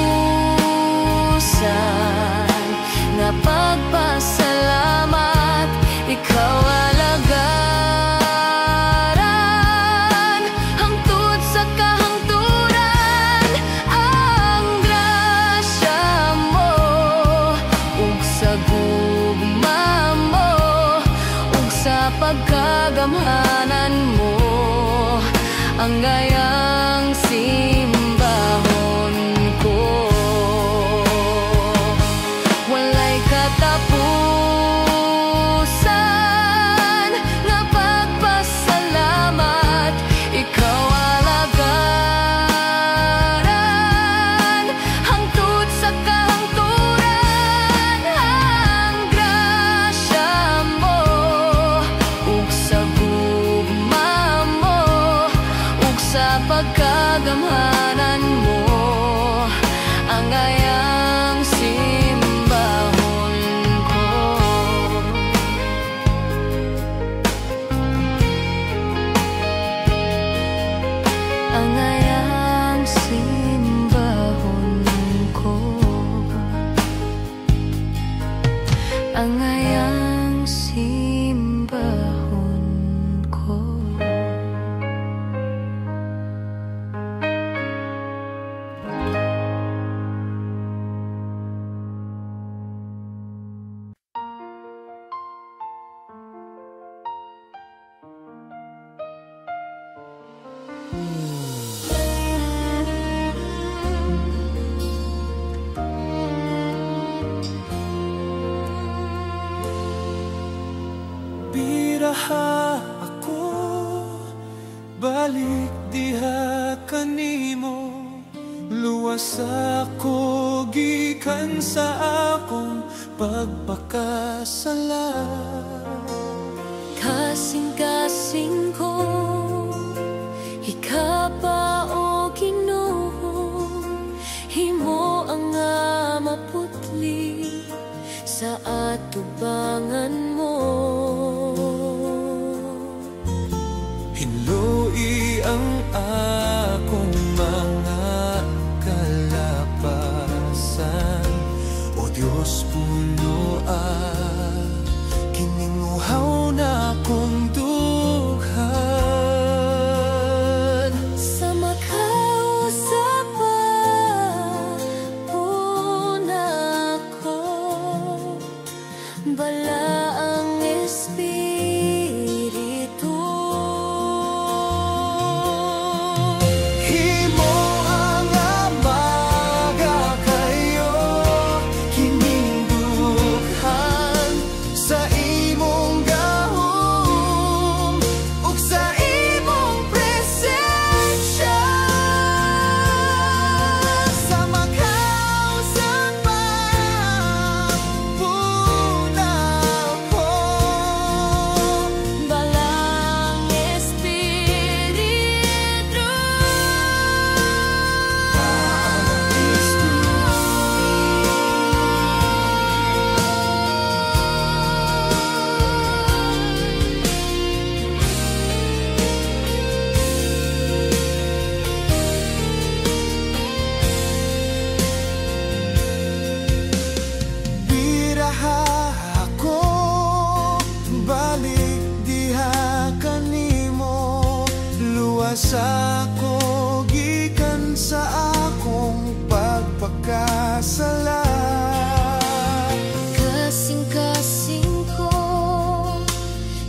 nga pagpasalamat, ikaw alagaran hangtod sa kahangturan. Ang grasya mo ug sa gugma mo ug sa pagkagamhanan mo ang gayang simbahon ko. Walay katapusan nga pagpasalamat, ikaw alagaran hangtod sa kahangturan. Ang grasya mo ug sa gugma mo ug sa pagkagamhanan mo ang ayang simbahon ko. Ang ayang simbahon ko. Ang ayang simbahon ko. Biraha ako, balik diha kanimo. Luwas ako gikan sa akong pagpakasala. Kasing-kasing ko hikapa o Ginoo, himo ang maputli sa ato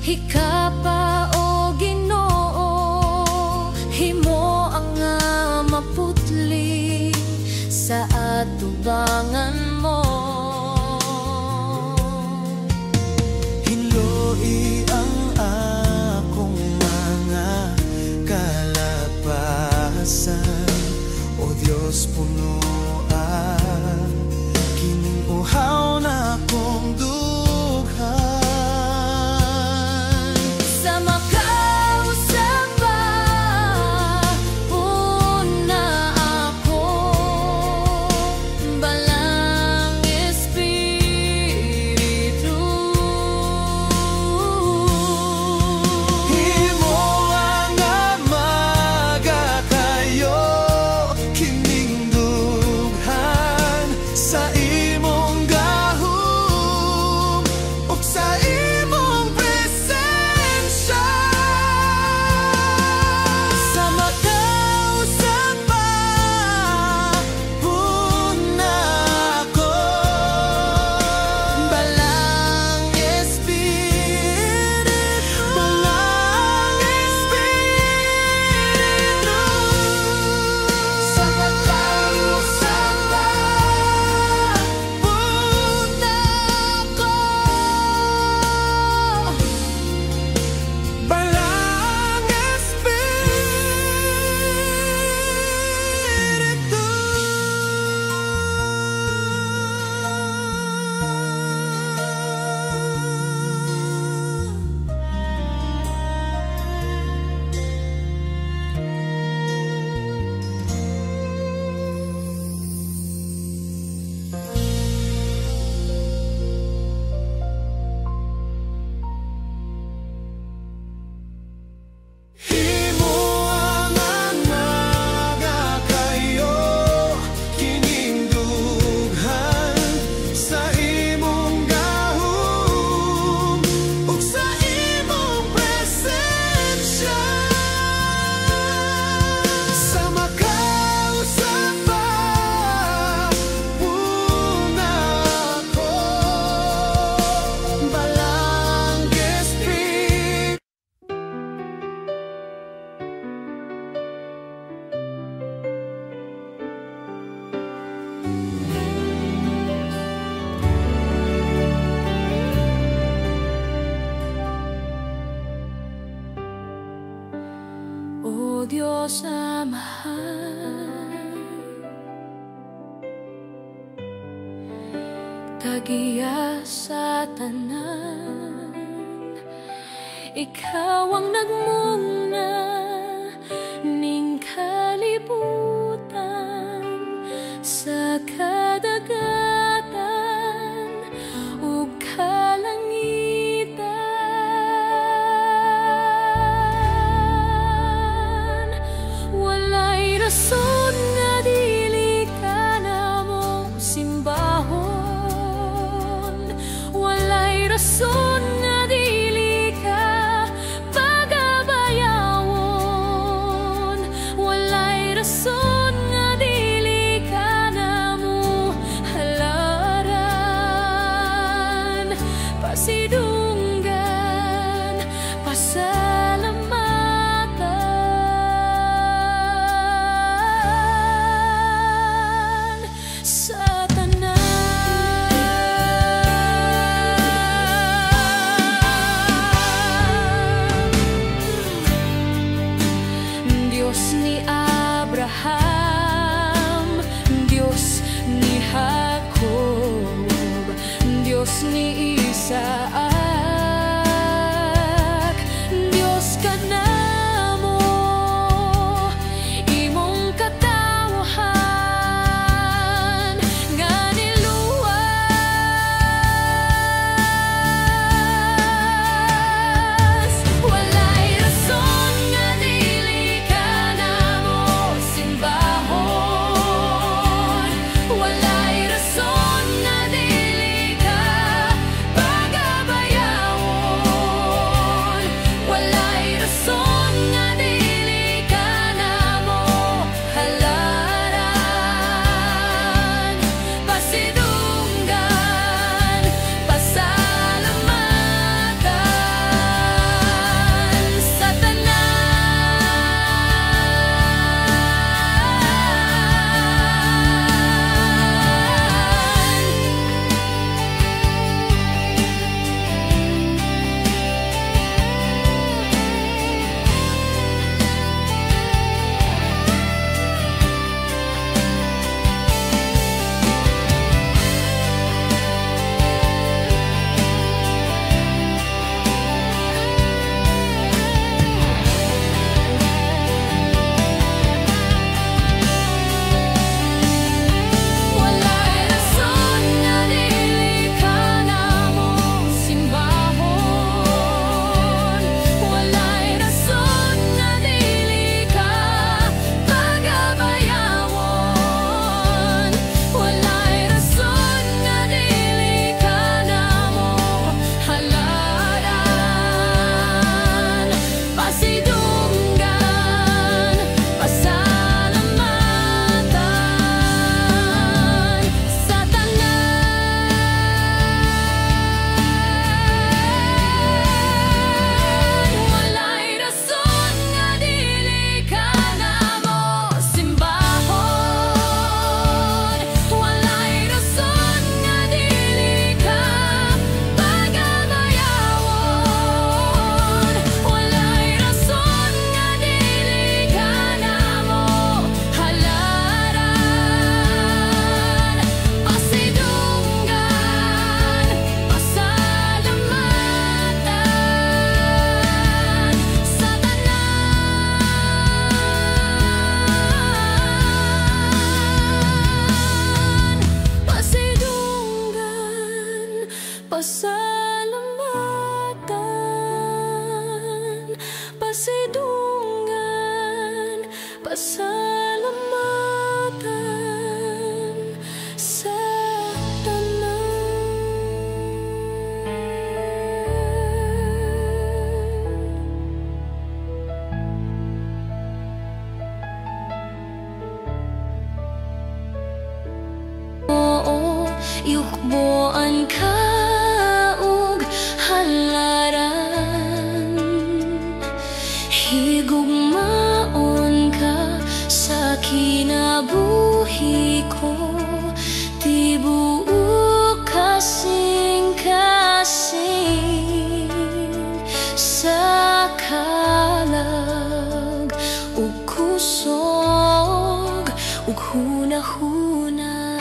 Hikapa o Ginoo, himo ang maputli sa atubangan mo. Hinloi ang akong mga kalapasan, O Diyos punuan kining uhaw na akong dughan. Sa makausap pa una ako, balang Espiritu. Himo ang magakayo kining dughan sa imong gahom ug sa imong presensya. Sa makausap pa una ako, balang Espiritu, balang Espiritu. Sa makausap pa una ako, balang Espiritu. Himo ang magakayo kining dughan sa imong gahom ug sa imong presensya. Sa makausap pa una ako, balang Espiritu. O Diyos Amahan, kagiya sa tanan, ikaw ang nagmuna ning kalibutan sa kadagatan ug kalangitan. Walay rason nga dili ka namo simbahon, walay rason nga dili ka pagabayawon. yukboan ka ug halaran, higugmaon ka sa kinabuhi ko, tibuok kasing-kasing sa kalag ug kusog ug hunahuna.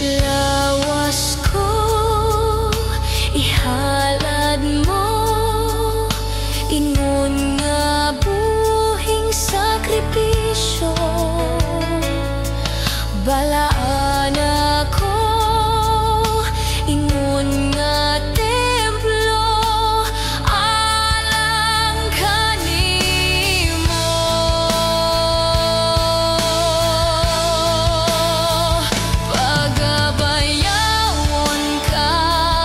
Lawas ko ihalad mo, ingon nga buhing sakripisyo, balaan ako, ingon nga templo alang kanimo. Pagabayawon ka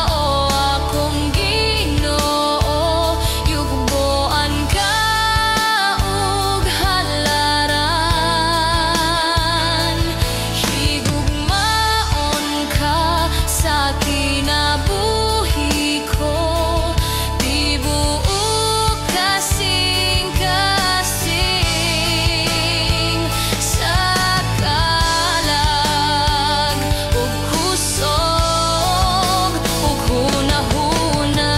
o akong Ginoo, yugboan ka ug halaran, higugmaon ka sa kinabuhi ko, tibuok kasing-kasing sa kalag ug kusog ug hunahuna.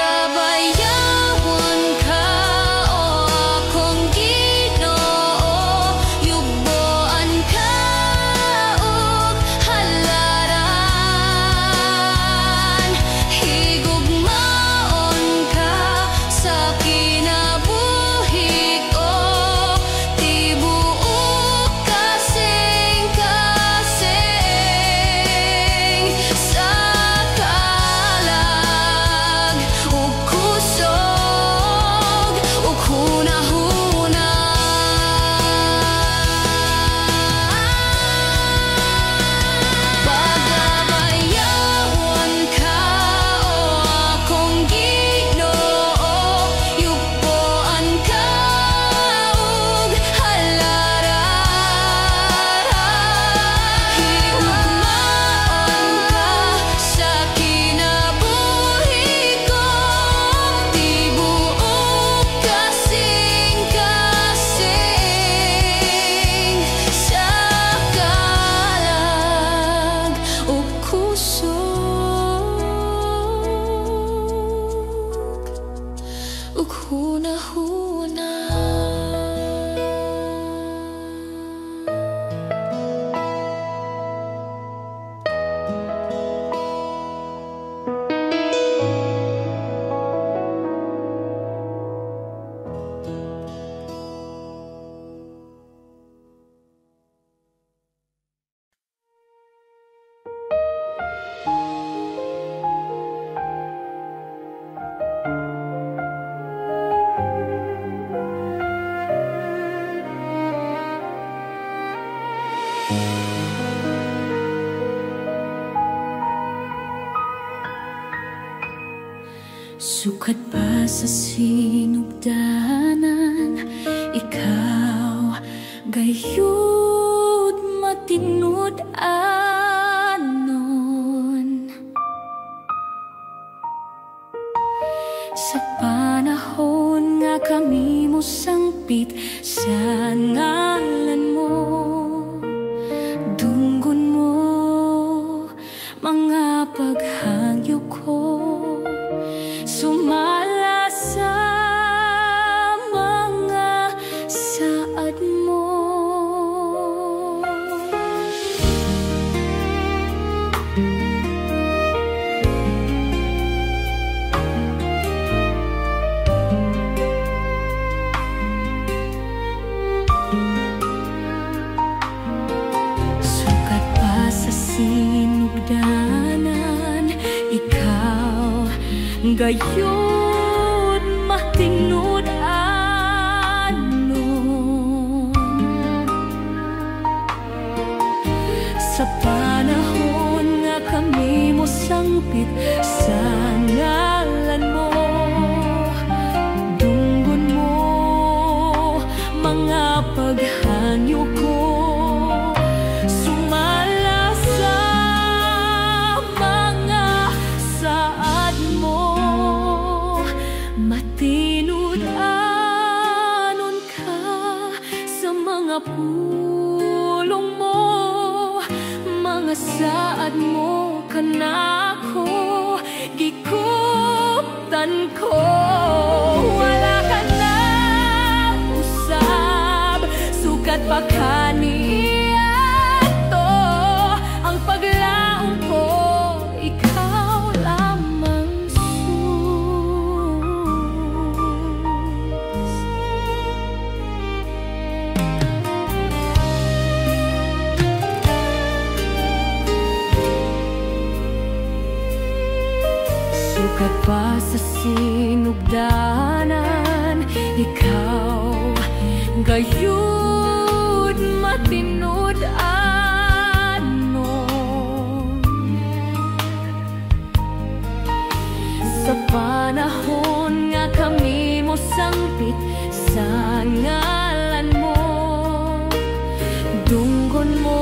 Pagabayawon ka o akong Ginoo, yugboan ka ug halaran, higugmaon ka sa kinabuhi ko, tibuok kasing-kasing sa kalag ug kusog ug hunahuna. Pagabayawon ka o akong Ginoo, yugboan ka ug halaran, higugmaon ka sa kinabuhi ko, tibuok kasing-kasing sa kalag ug kusog ug hunahuna. Sukat pa sa sinugdanan, ikaw gayud matinud-anon. Sa panahon nga kami mo sangpit sa ngalan mo, dunggon mo mga paghangyo ko, sumala sa mga saad mo. Sukat pa sa gayud matinud sa panahon nga kami mo sangpit sa ngalan mo. Dunggon mo mga paghanyo ko, sumala sa mga saad mo. Matinud anon ka sa mga pulong mo, mga saad mo kanako gikuptan ko. Wala ka na usab, sukat pa kaniadto ang paglaom ko, ikaw lamang sukat pa sa sinugdanan, ikaw gayud matinud anon. Sa panahon nga kami mo sangpit sa ngalan mo, dunggon mo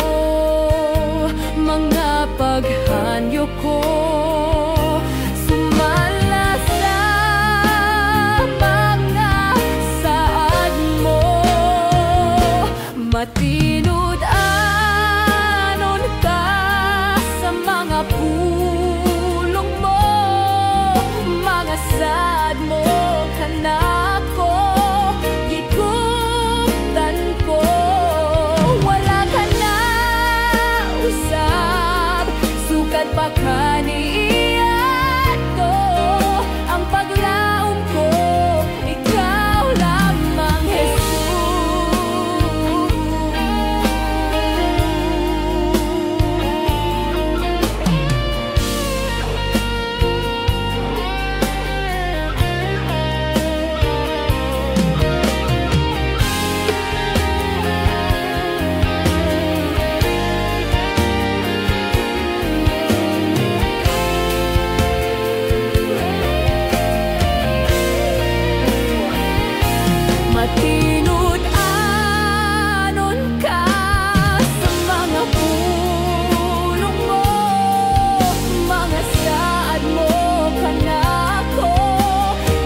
mga paghanyo ko, matinud anon ka sa mga pulong mo, mga saad mo kanako gikuptan ko. Wala ka na usab, sukat pa kaniadto ang paglaom ko, ikaw lamang Jesus. Matinud anon ka sa mga pulong mo, mga saad mo kanako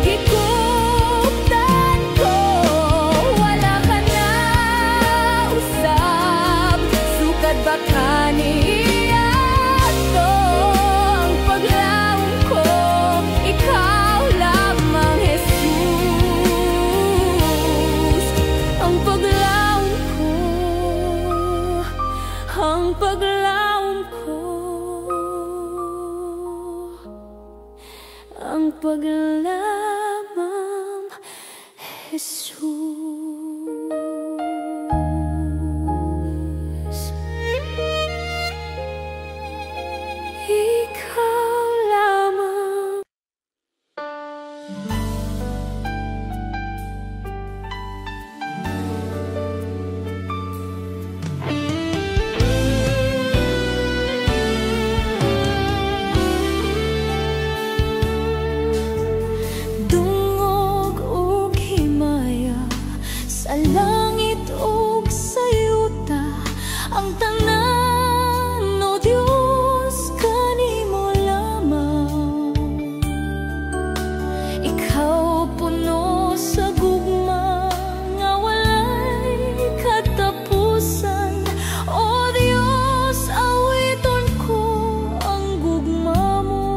gikuptan ko. Wala ka na usab, sukat ba kaniadto ang paglaom ko, ikaw lamang Jesus. Ang paglaom ko, ang paglaom ko, ang paglamang Jesus. Ikaw lamang. Dungog ug himaya sa langit ug sa yuta, ang tanan o Dios kanimo lamang. Ikaw puno sa gugma nga walay katapusan, o Dios awiton ko ang gugma mo.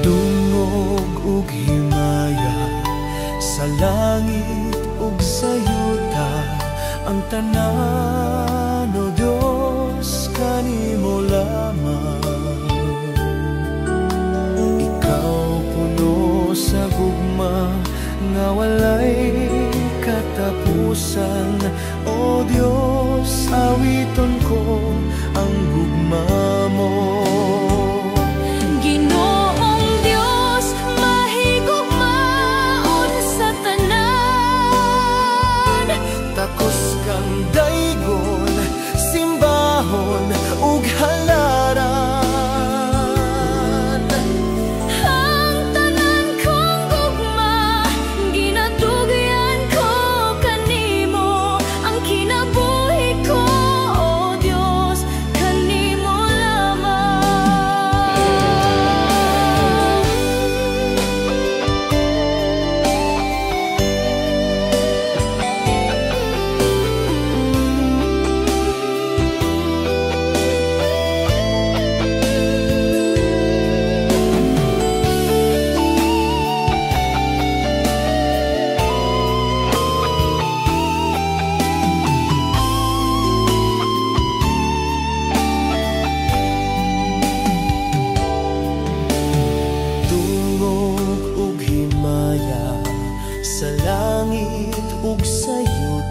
Dungog ug himaya sa langit ug sa yuta, ang tanan o Dios kanimo lamang. Ikaw puno sa gugma nga walay katapusan, o Dios awiton ko ang gugma mo. Ginoo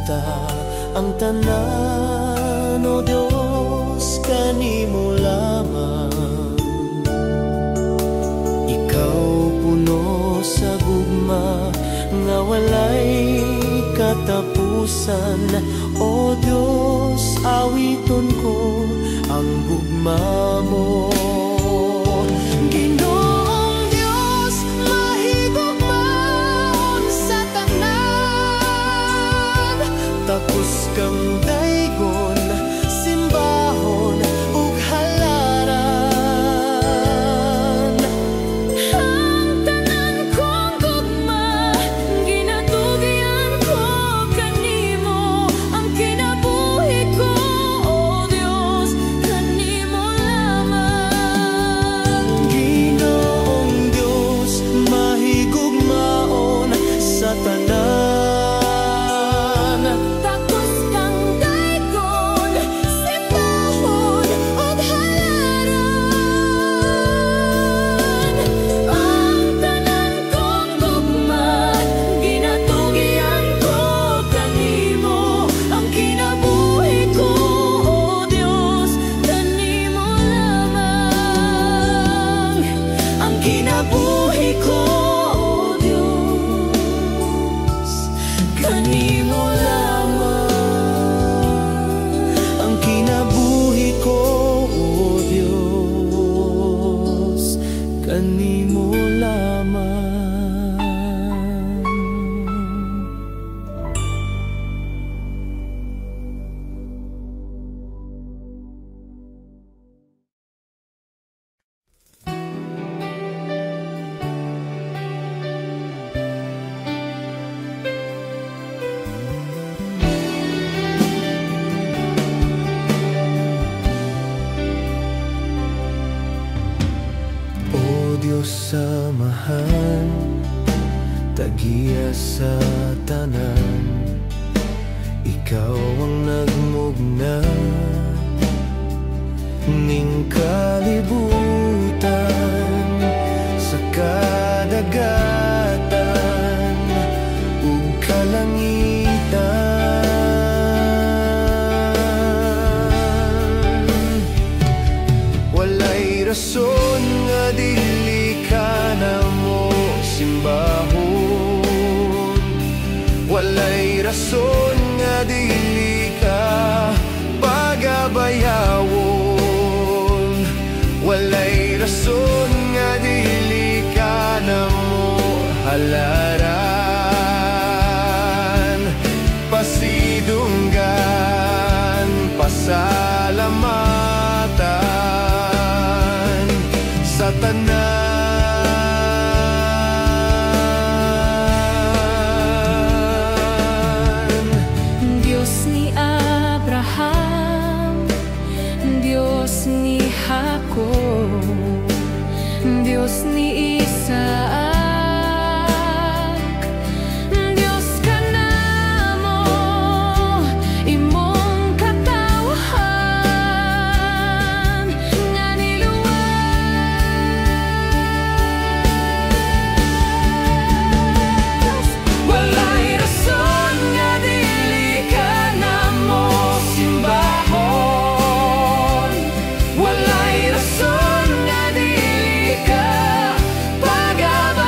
kita ang tanan, o Dios, kanimo lamang. Ikaw puno sa gugma nga walay katapusan, o Dios, awiton ko ang gugma mo. Ginoong Dios, mahigugmaon sa tanan, tapos kang daygon, simbahon ug halaran. Ang tanan kong gugma, ginatugyan ko kanimo. Ang kinabuhi ko, o Dios, kanimo lamang. Ginoong Dios, mahigugmaon sa tanan, Tapos kang daygon, simbahon ug halaran. Ang tanan kong gugma, ginatugyan ko kanimo. Ang kinabuhi ko, o Dios, kanimo lamang. Ang kinabuhi ko, o Dios, kanimo lamang. ang kinabuhi ko, o Dios, kanimo lamang. O Diyos samahan, tagiya sa tanan, ikaw ang nagmugna ning kalibutan sa kadagatan ug kalangitan. Walay rason nga dili ka na mo simbahon, walay rason nga dili ka pagabayawon, walay rason nga dili ka na mo halaran. Pasidunggan, pasalamatan sa tanan. Diyos ni Abraham, Diyos ni Jacob, Diyos ni Isaac, Diyos ka namo, imong katawhan nga niluwas. Walay rason nga dili ka namo simbahon, walay rason nga dili ka pagabayawon,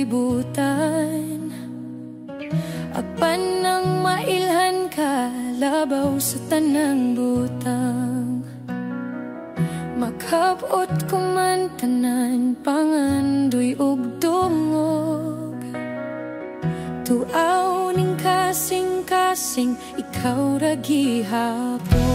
kalibutan. Apan nang mailhan ka, labaw sa tanang butang. Makabot ko man tanan, pangandoy ug dungog. Tuaw ning kasing-kasing, ikaw ra gihapon.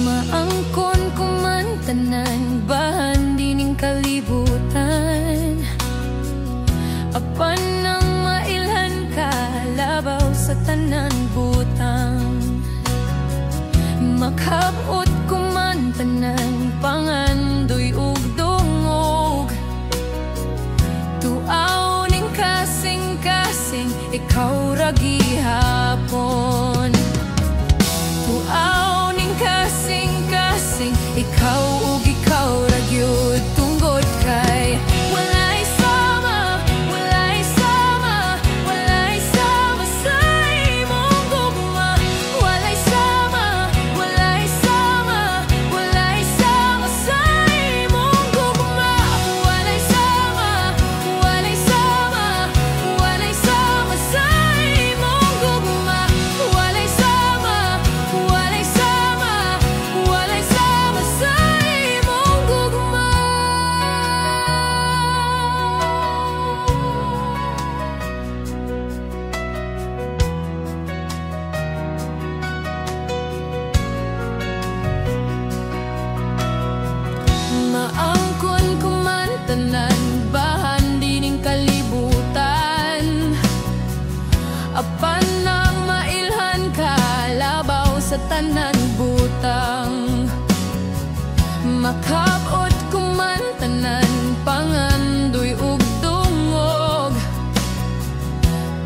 Maangkon ko man tanan, bahan dining kalibutan. Apan nang mailhan ka, labaw sa tanan butang. Makabot ko man tanan, pangandoy ug dungog. Tuaw ning kasing-kasing, ikaw ra gihapon. Tuaw ning kasing-kasing, ikaw ug ikaw ra gyud, tunggod kay walay sama, walay sama, walay sama sa imong gugma. Walay sama, walay sama, walay sama sa imong gugma. Walay sama, walay sama, walay sama sa imong gugma. Walay sama, walay sama, walay sama sa imong gugma. Maangkon ko man tanan, bahan dining kalibutan. Apan nang mailhan ka, labaw sa tanan butang. Makabot ko man tanan, pangandoy ug dungog.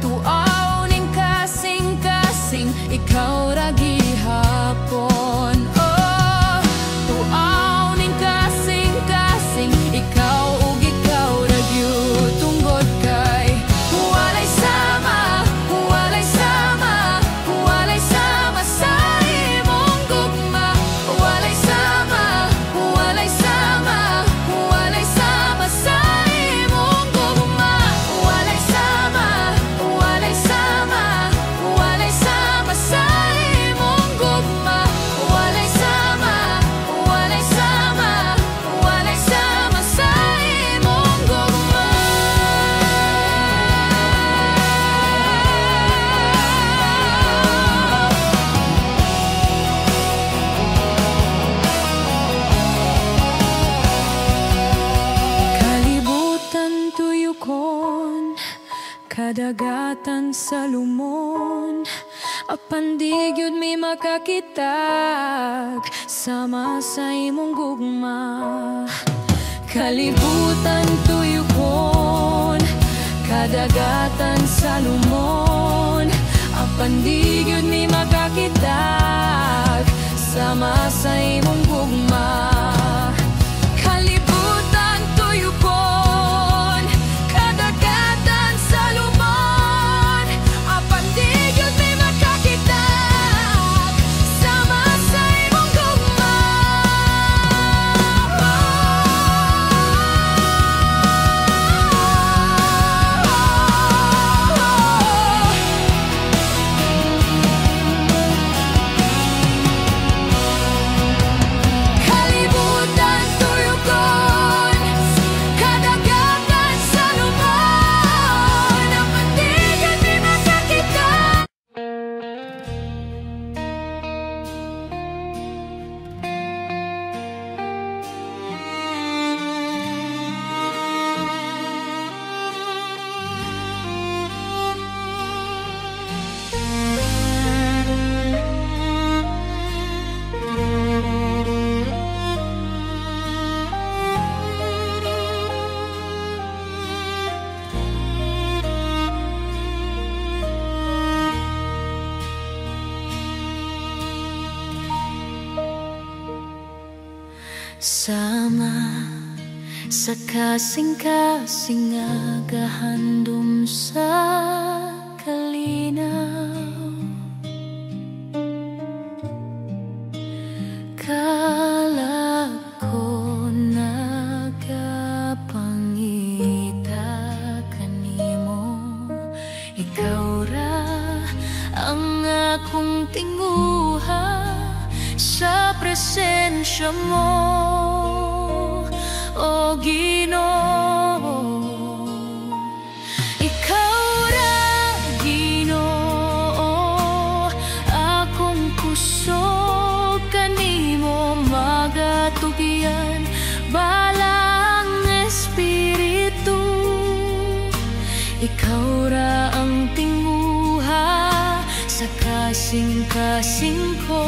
Tuaw ning kasing-kasing, ikaw ra gihapon. Oh, tuaw ning kasing-kasing, ikaw ug ikaw ra gyud, tunggod kay walay sama, walay sama, walay sama sa imong gugma. Walay sama, walay sama, walay sama sa imong gugma. Walay sama, walay sama, walay sama sa imong gugma. Walay sama, walay sama, walay sama sa imong gugma. Kalibutan tuyukon, kadagatan sa lumon. Apan di gyud mi makakitag, sama sa imong gugma. Kalibutan tuyukon, kadagatan sa lumon. Apan di gyud mi makakitag, sama sa imong gugma. Kalibutan tuyukon, kadagatan sa lumon. Apan di gyud mi makakitag, sama sa imong gugma. Kalibutan tuyukon, kadagatan sa lumon. Apan di gyud mi makakitag. Sama sa kasing-kasing agahandom sa malinaw. Kala ko nagapangita kanimo, ikaw ra ang akong tinguha sa presensya mo, o Ginoo. Ikaw ra, Ginoo, akong kusog kanimo magatugyan balang espiritu. Ikaw ra ang tinguha sa kasing-kasing ko,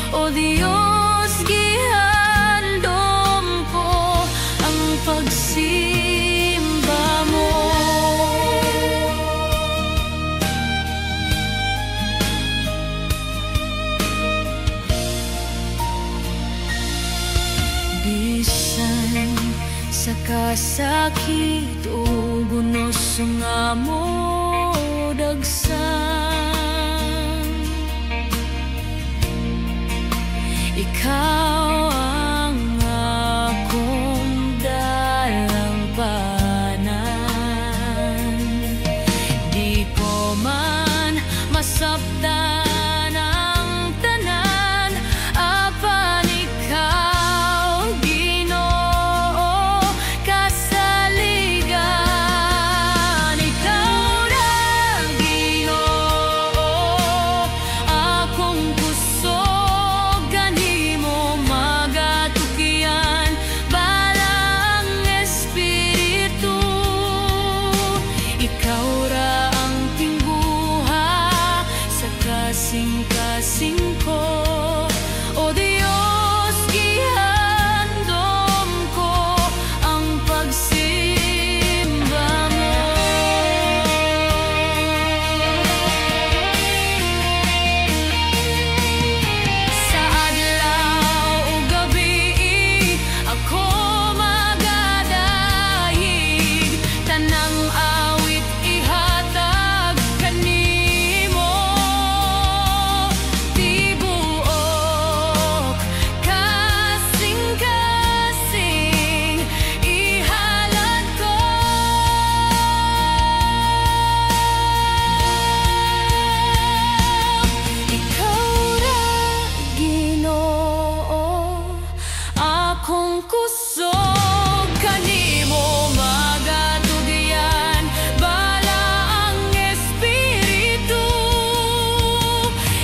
o Diyos, gihandom ko ang pagsimba mo. Bisan sa kasakit o bunos nga mo dagsan, ikaw ang akong dalampanan. Di ko man masabtan ang tanan, apan ikaw, Ginoo, kasaligan. Ikaw ra, Ginoo, akong kusog kanimo magatugyan balang espiritu. Ikaw ra ang tingguha sa kasing-kasing ko, o Diyos, gihandom ko ang pagsimba mo. Sa adlaw o gabi ako magadahig, tanang awit ihatag kanimo. Tibuok kasing-kasing ihalad ko. Ikaw ra, Ginoo, akong kusog kanimo magatugyan balang espiritu.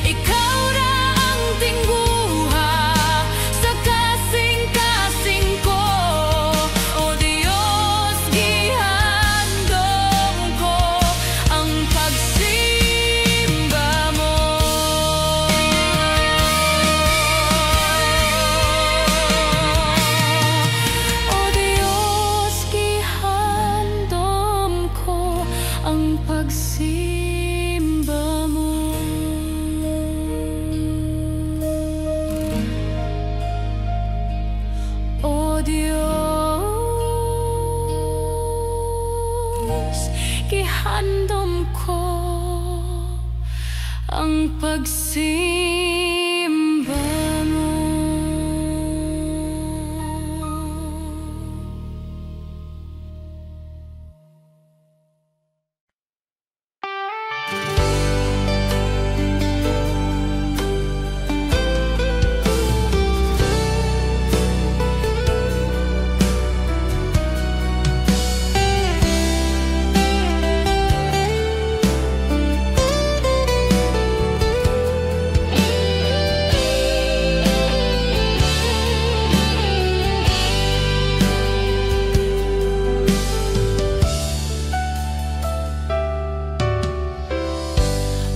Ikaw ra ang tingguha sa kasing-kasing ko, o Diyos, gihandom ko ang pagsimba mo. O Diyos, gihandom ko ang pagsimba mo. O Diyos, gihandom ko ang pagsimba mo.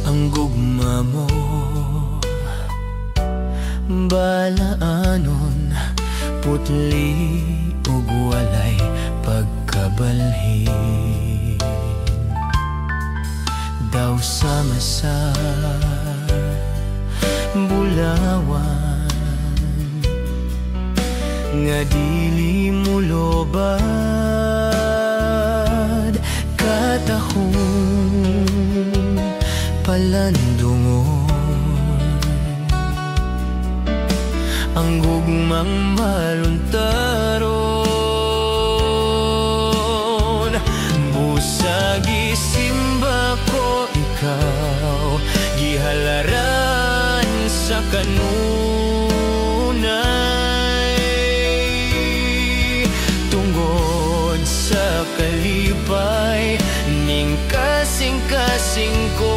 Ang gugma mo balaanon, putli ug walay pagkabalhin. Daw sama-sa bulawan nga dili mo lobad katahon. palandungon, ang gugmang maluntaron. Busag isimba ko ikaw, gihalaran sa kanunay. Tungod sa kalipay ning kasing-kasing ko,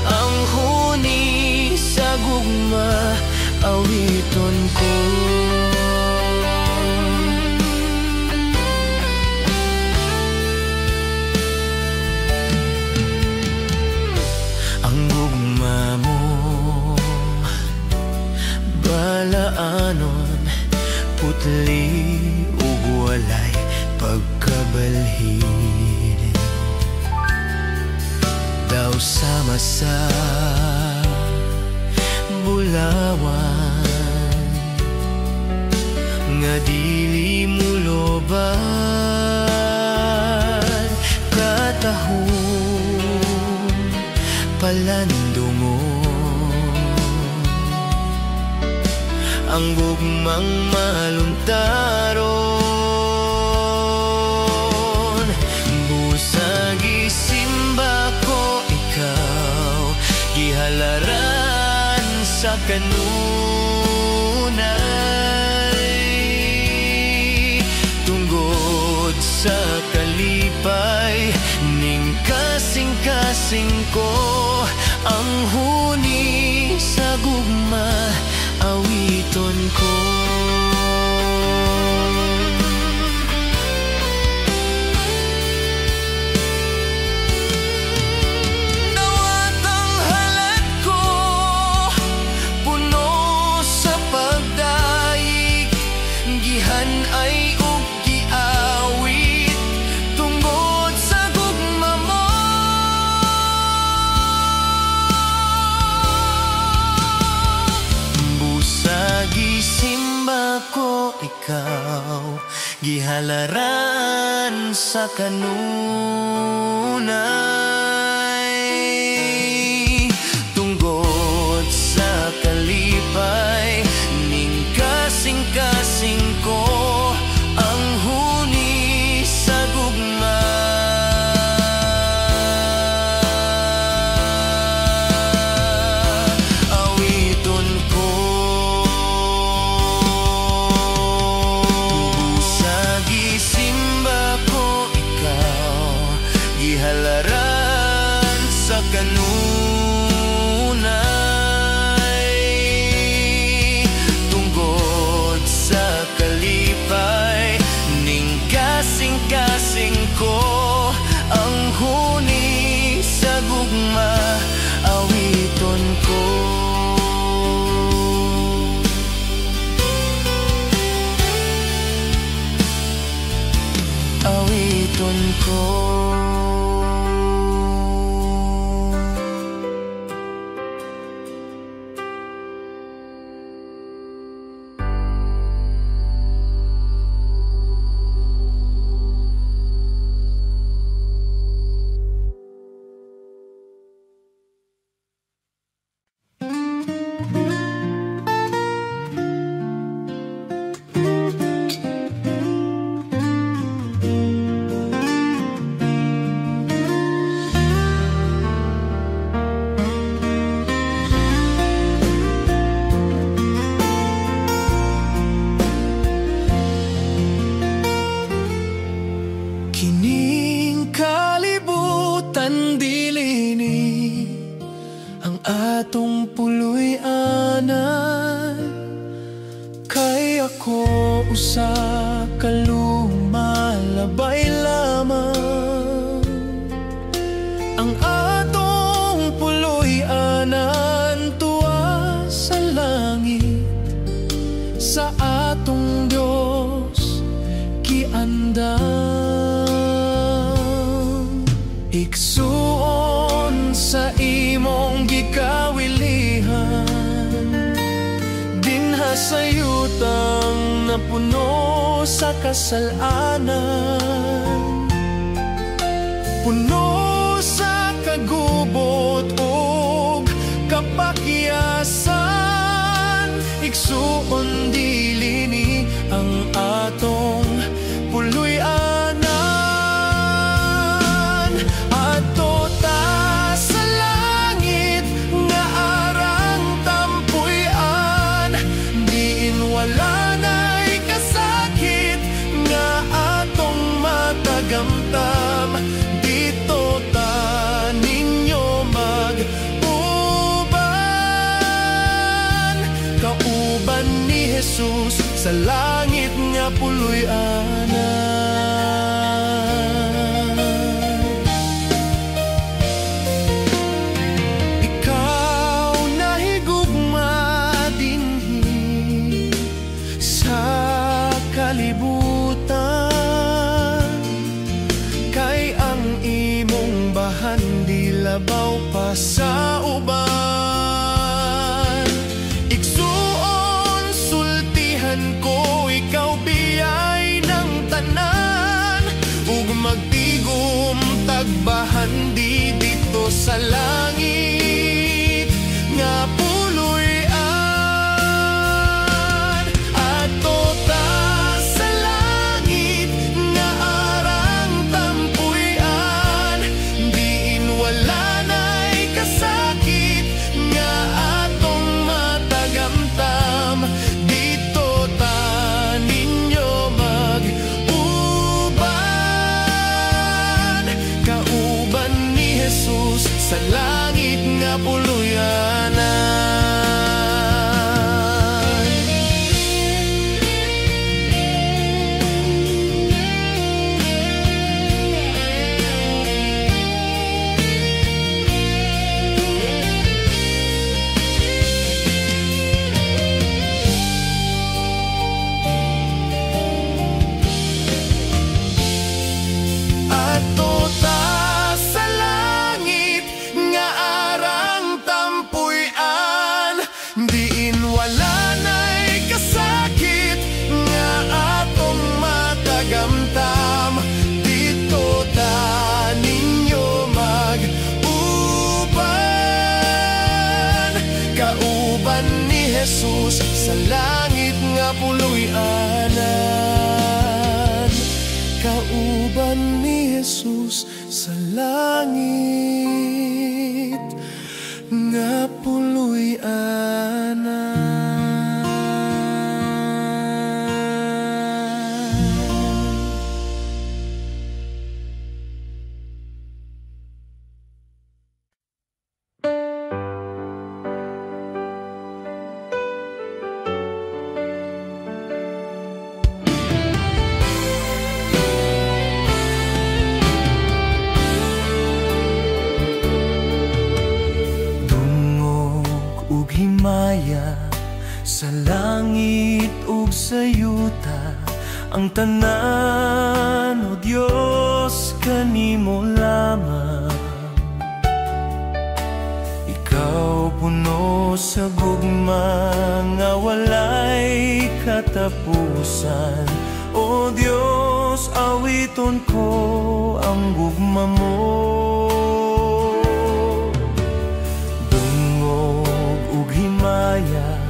ang huni sa gugma awiton ko. Ang gugma mo balaanon, putli ug walay pagkabalhin. Daw sama sa bulawan nga dili mo loban, katahong palandungon, ang gugmang maluntaron. Busag isimba ko ikaw, gihalaran sa kanunay. Tungod sa kalipay ning kasing-kasing ko, ang huni sa gugma awiton ko. Ikaw, gihalaran sa kanunay. Tungod sa kalipay ning kasing-kasing ko, ang huni sa gugma awiton ko. Halaran sa kanunay. Tungkod sa kalipay ning kasing-kasing ko, ang huni sa gugma awiton ko. Awiton ko. Atong puloy anan, kay ako usa ka lumalabay lamang. Ang atong puloy anan tuwa sa langit, sa atong Dios kiandam. Igsuon sa imong gikawilihan, dinha sa yutang napuno sa kasalanan, puno sa kagubot o Jesus sa langit nga puloy ana. Ikaw na higugma dinhi sa kalibutan, kay ang imong bahan di labaw pa sa uban. Ko ikaw biyay ng tanan, ug magtigom tagbahan di dito sa langit nga puloy-an. Ato ta sa langit nga arang tampuy-an, diin wala na'y kasakit nga atong matagamtam. Sa langit nga puloy-anan. Ato ta sa langit nga arang tampuy-an, diin wala na'y kasakit nga atong matagamtam. Dito ta ninyo mag-uban, kauban ni Jesus sa langit nga puloy-anan. Kauban ni Jesus sa langit nga puloy-anan. Sa langit ug sa yuta ang tanan, o Dios, kanimo lamang. Ikaw puno sa gugma nga walay katapusan. O Dios, awiton ko ang gugma mo. Dungog ug himaya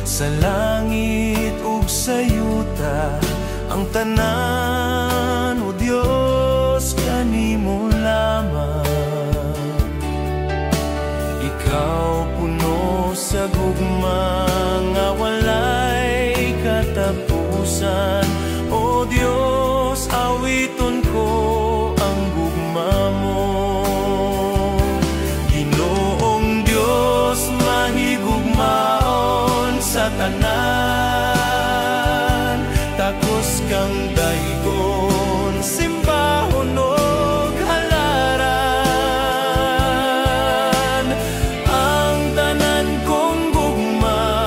sa langit ug sa yuta ang tanan, o Dios, kanimo lamang. Ikaw puno sa gugma nga walay katapusan. O Dios, awiton ko ang gugma mo. Ginoong Dios, mahigugmaon sa tanan, takos kang daygon, simbahon og halaran. Ang tanan kong gugma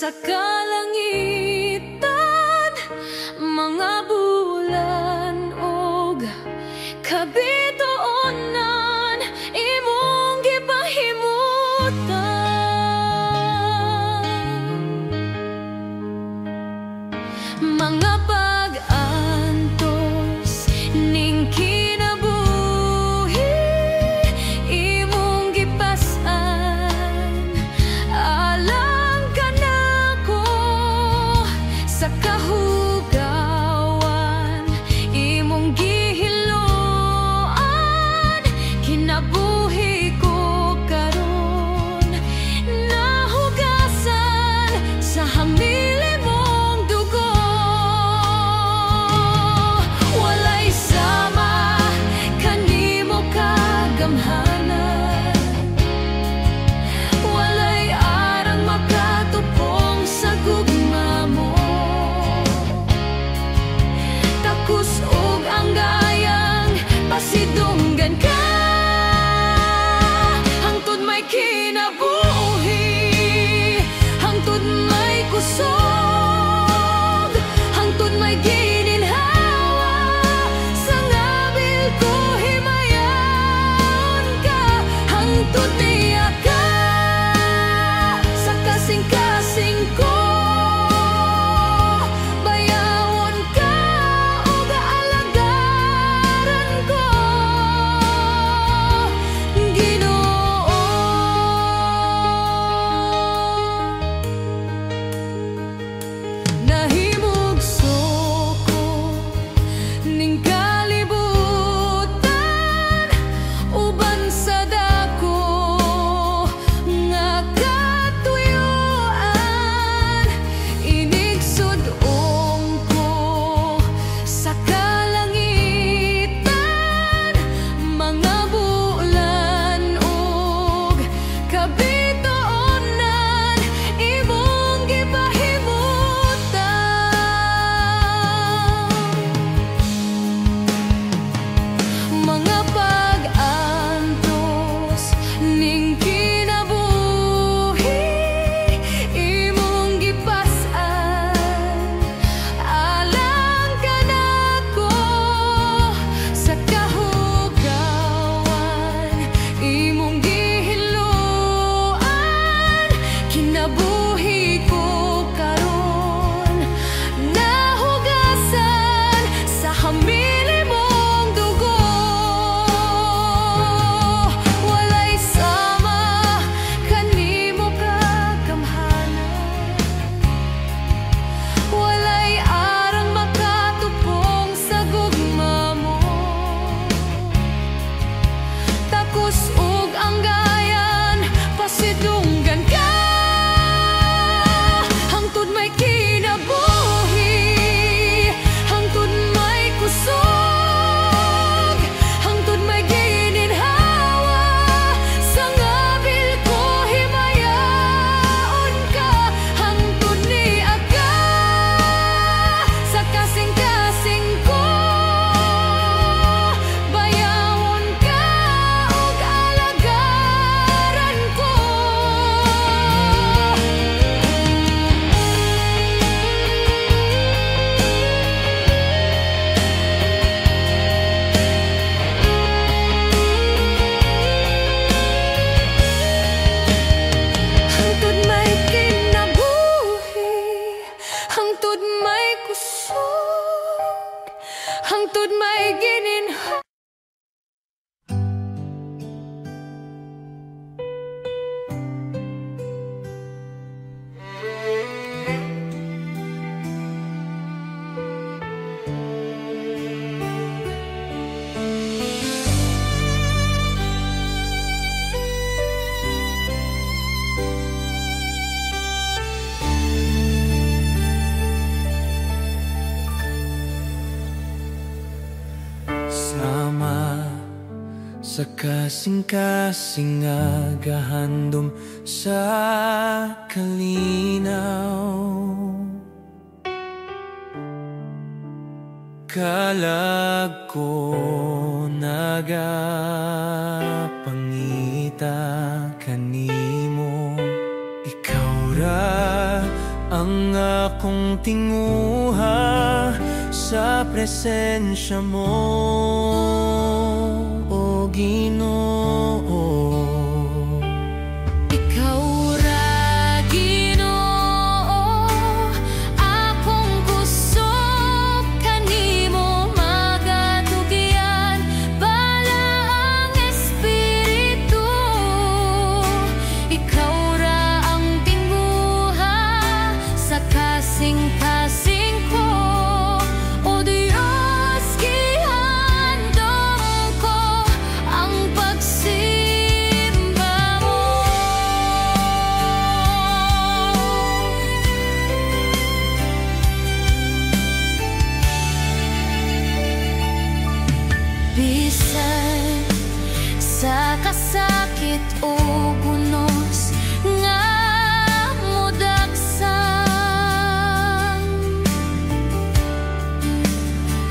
sa kalangitan, mga bulan og kabituonan imong gipahimutan. Mga pag-antos ning kinabuhi imong gipas-an, alang ka nako sa kahugawan imong gihiloan. Kinabuhi ko karon nahugasan sa hamili mong dugo. Walay sama kanimo kagamhanan, walay arang makatupong sa gugma mo. Takos ug ang gayang pasidunggan ka, hangtod may kinabuhi, hangtod may kusog, hangtod may gininhawa. Sa ngabil ko himayan ka, hangtod niya ka sa kasing-kasing ko. Bayawon ka ug aalagaran ko, Ginoo. Nahimugso ko ning kalibutan, uban sa dako nga katuyuan. Inigsud-ong ko sa kalangitan, mga bulan ug kabituonan imong gipahimutan. Mga pag-antos ning kinabuhi imong gipas-an, alang ka nako sa kahugawan imong gihiloan. Kinabuhi ko karon nahugasan sa hamili mong dugo. Walay sama kanimo kagamhanan, walay arang makatupong sa gugma mo. Takos ug ang gayan pasidunggan ka, hangtod may kinabuhi, hangtod may kusog, hangtod may gininhawa. Sa ngabil ko himayaon ka, hangtod niya ka sa kasing-kasing ko. Bayawon ka ug alagaran ko. Hangtod may kinabuhi, hangtod may kusog, hangtod may gininhawa. Sama sa kasing-kasing nga gahandom sa kalinaw. Kalag ko nagapangita kanimo, ikaw ra ang akong tinguha sa presensya mo, O Ginoo. Ikaw ra Ginoo, akong kusog kanimo magatugyan, bala ang Espiritu. Ikaw ra ang tinguha sa kasing-kasing ko, O Diyos, gihandom ko ang pagsimba mo. Bisan sa kasakit o bunos nga mudagsan,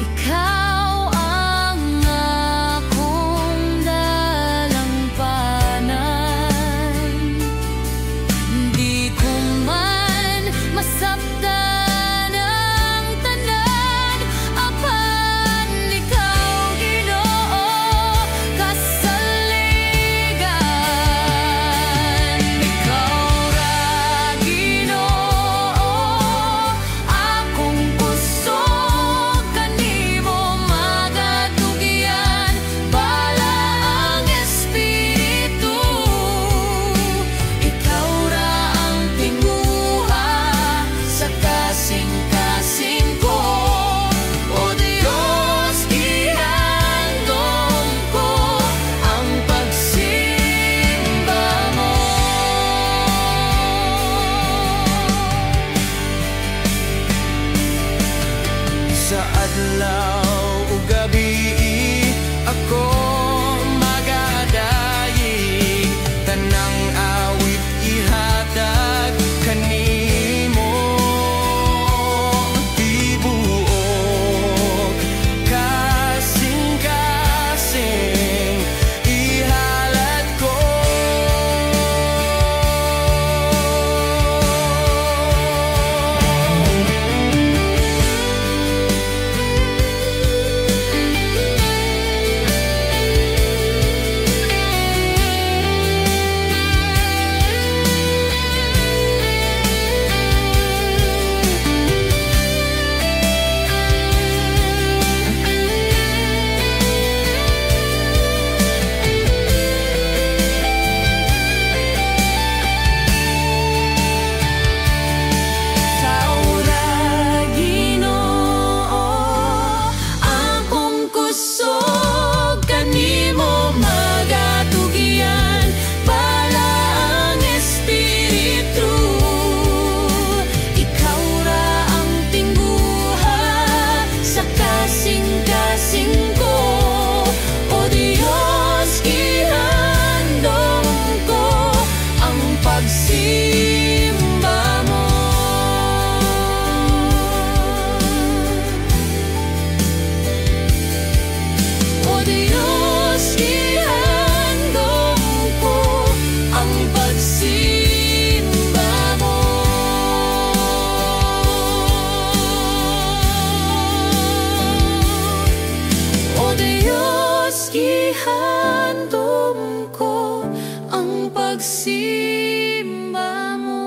ikaw ang akong dalampanan. Di ko man masabtan ang tanan, apan ikaw Ginoo kasaligan. Ikaw ra Ginoo, akong kusog kanimo magatugyan, bala ang Espiritu. Ikaw ra ang tinguha sa kasing-kasing ko, O Diyos, gihandom ko ang pagsimba mo. Sa adlaw ug gabi ako magadayi, tanang awit ihatag kanimo. Tibuok kasing-kasing ihalad ko. Saura Ginoo, akong kusog kanimo magatugyan, bala ang Espiritu. Ikaw ra ang tinguha sa kasing-kasing ko, O Diyos, gihandom ko ang pagsimba mo. O Diyos, gihandom ko ang pagsimba mo. O Diyos, gihandom ko ang pagsimba mo.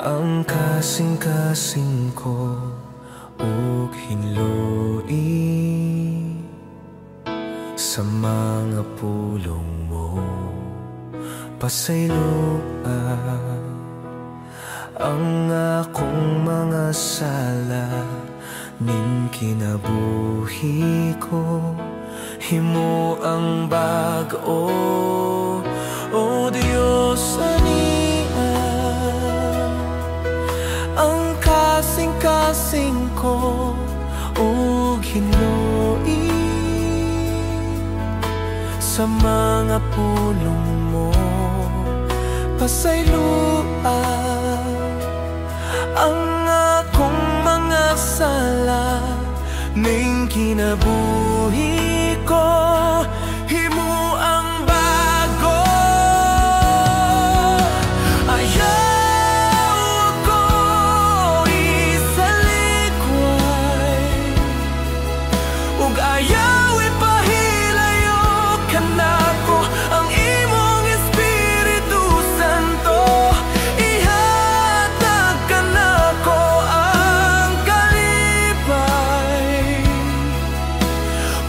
ang kasing-kasing ko ug hinloi sa mga pulong mo pasayloa ang akong mga sala, ning kinabuhi ko himo ang bag-o. O Dios, ania ang kasing-kasing ko ug hinloi sa mga pulong mo. Pasayloa ang akong mga sala, ning kinabuhi ko himo ang bago. Ayaw ko isalikway, ug ayaw ipahilayo kanako ang imong Espiritu Santo. Ihatag kanako ang kalipay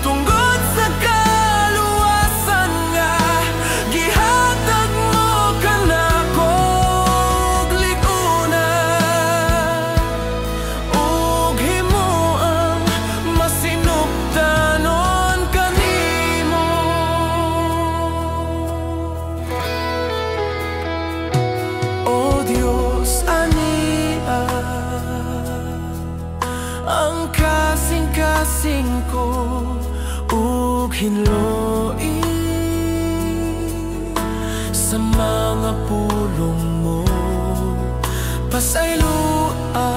tungod sa kaluwasan nga gihatag mo kanako. Ug lig-una ug himo ang masinugdanon kanimo. O Dios, ania ang kasing-kasing ko ug hinloi sa mga pulong mo. Pasayloa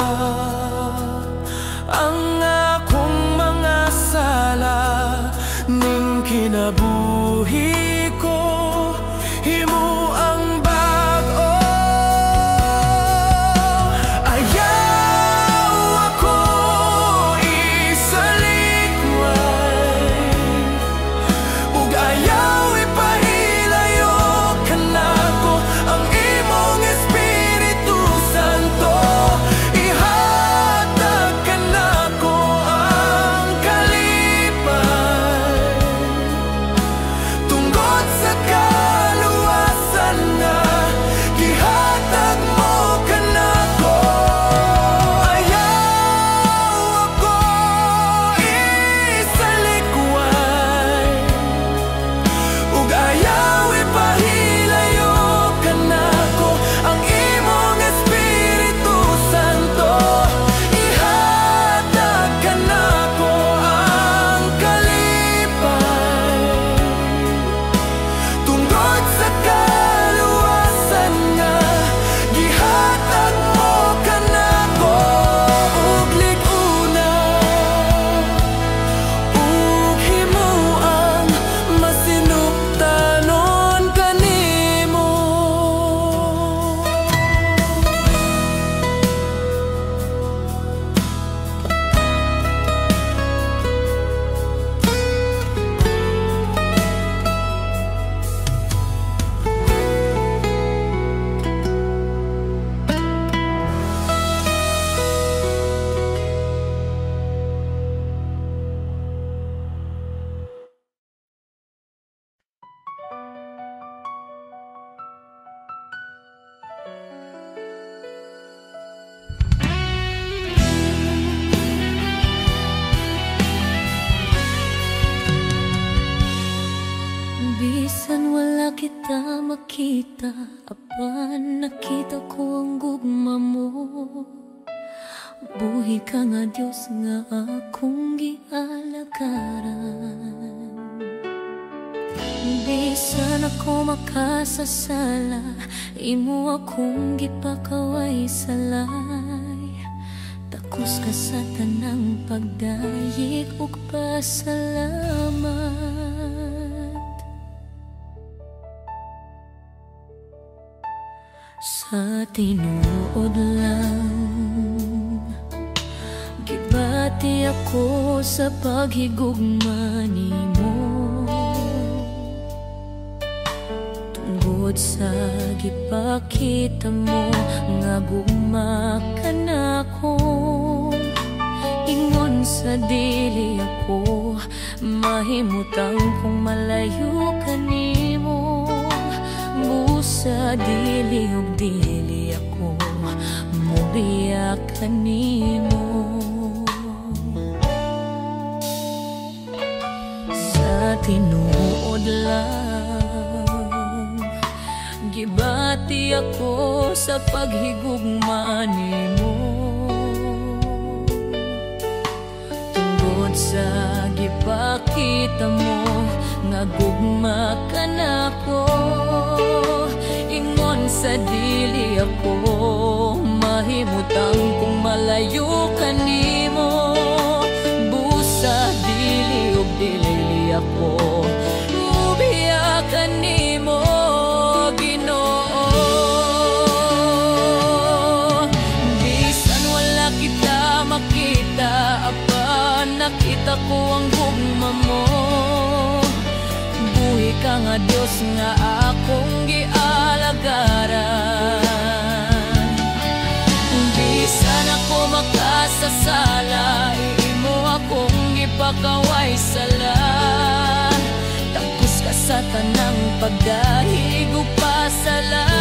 ang akong mga sala, ning kinabuhi ko himo ang bag-o. Ayaw ako isalikway, ug ayaw ipahilayo kanako ang imong Espiritu Santo. Ihatag kanako ang kalipay tungod sa kaluwasan nga gihatag mo kanako. Ayaw ako isalikway, ug ayaw ipahilayo kanako ang imong Espiritu Santo. Ihatag kanako ang kalipay tungod sa kaluwasan nga gihatag mo kanako. Ug lig-una ug himo ang masinugdanon kanimo. Bisan wala kita makita, apan nakita ko ang gugma mo. Buhi ka nga Diyos nga akong gialagaran. Bisan ako makasasala, imo akong gipakaway salay. Takos ka sa tanang pagdayeg ug pasalamat. Sa tinuod lang gibati ako sa paghigugma nimo, tungod sa gipakita mo nga gugma ka nako. Ingon sa dili ako mahimutang kung malayo kanimo. Busa dili ug dili ako mubiyak kanimo. Sa tinuod lang gibati ako sa paghigugma nimo, tungod sa gipakita mo nga gugma ka nako. Ingon sa dili ako mahimutang kung malayo ka nimo. Busa dili ug dili ako mubiyak ka nimo, Ginoo. Bisan wala kita makita, apan nakita ko ang gugma mo. Buhi ka nga Dios nga akong gialagaran. Bisan ako makasasala, imo akong gipakaway sala. Tapos ka sa tanang pagdahig ug pasalamat.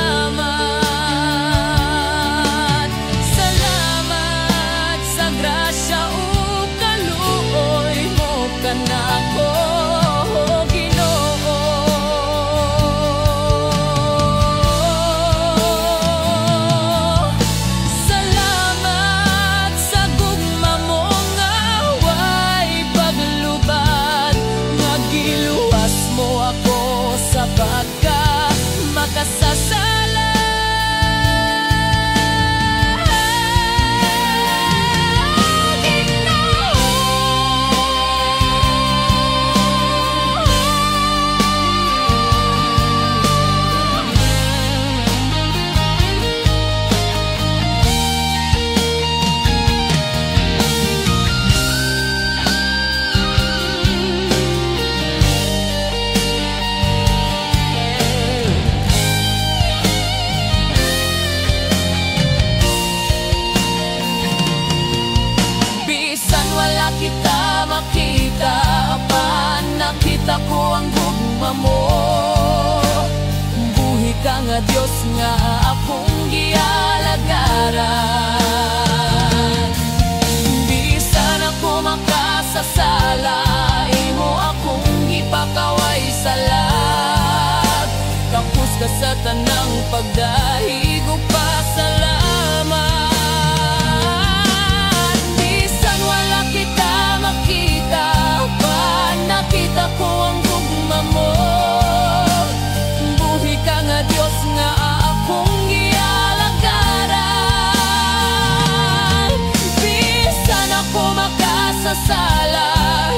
Salamat sa grasya ug kaluoy mo kanako, makasasala. Kita makita, apan nakita ko ang gugma mo. Buhi ka nga Dios nga akong gialagaran. Bisan ako makasasala, imo akong gipakaway salat. Kapos ka sa tanang pagdahig ug pasalamat. Nakita ko ang gugma mo. Buhi ka nga Dios nga akong gialagaran. Bisan ako makasasala,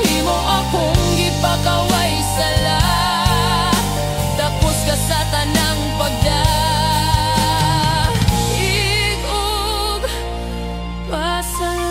imo akong gipakaway sala. Tapos ka sa tanang pagdahig ug pasalamat.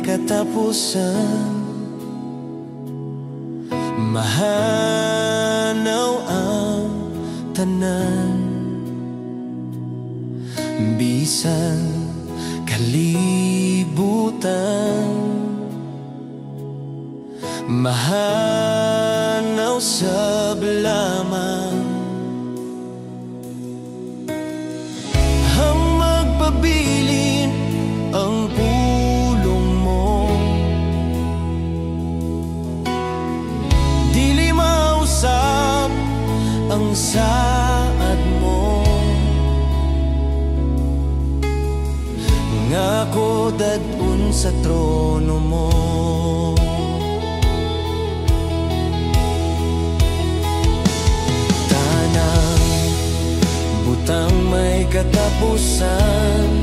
Katapusan, mahanaw ang tanan. Bisan kalibutan, mahanaw sa belaman. Ang magpabilin ang pulong mo, dili mausap ang saad mo. Ngako dadun sa trono mo. Tanang butang may katapusan,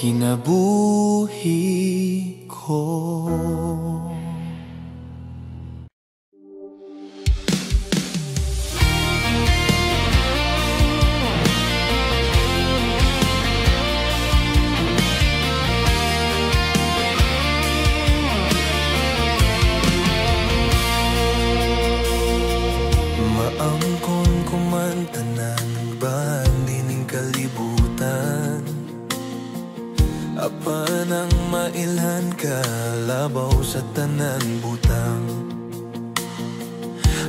kinabuhi ko. Maangkon ko man tanan bandining kalibutan, apan ang mailhan ka labaw sa tanan butang.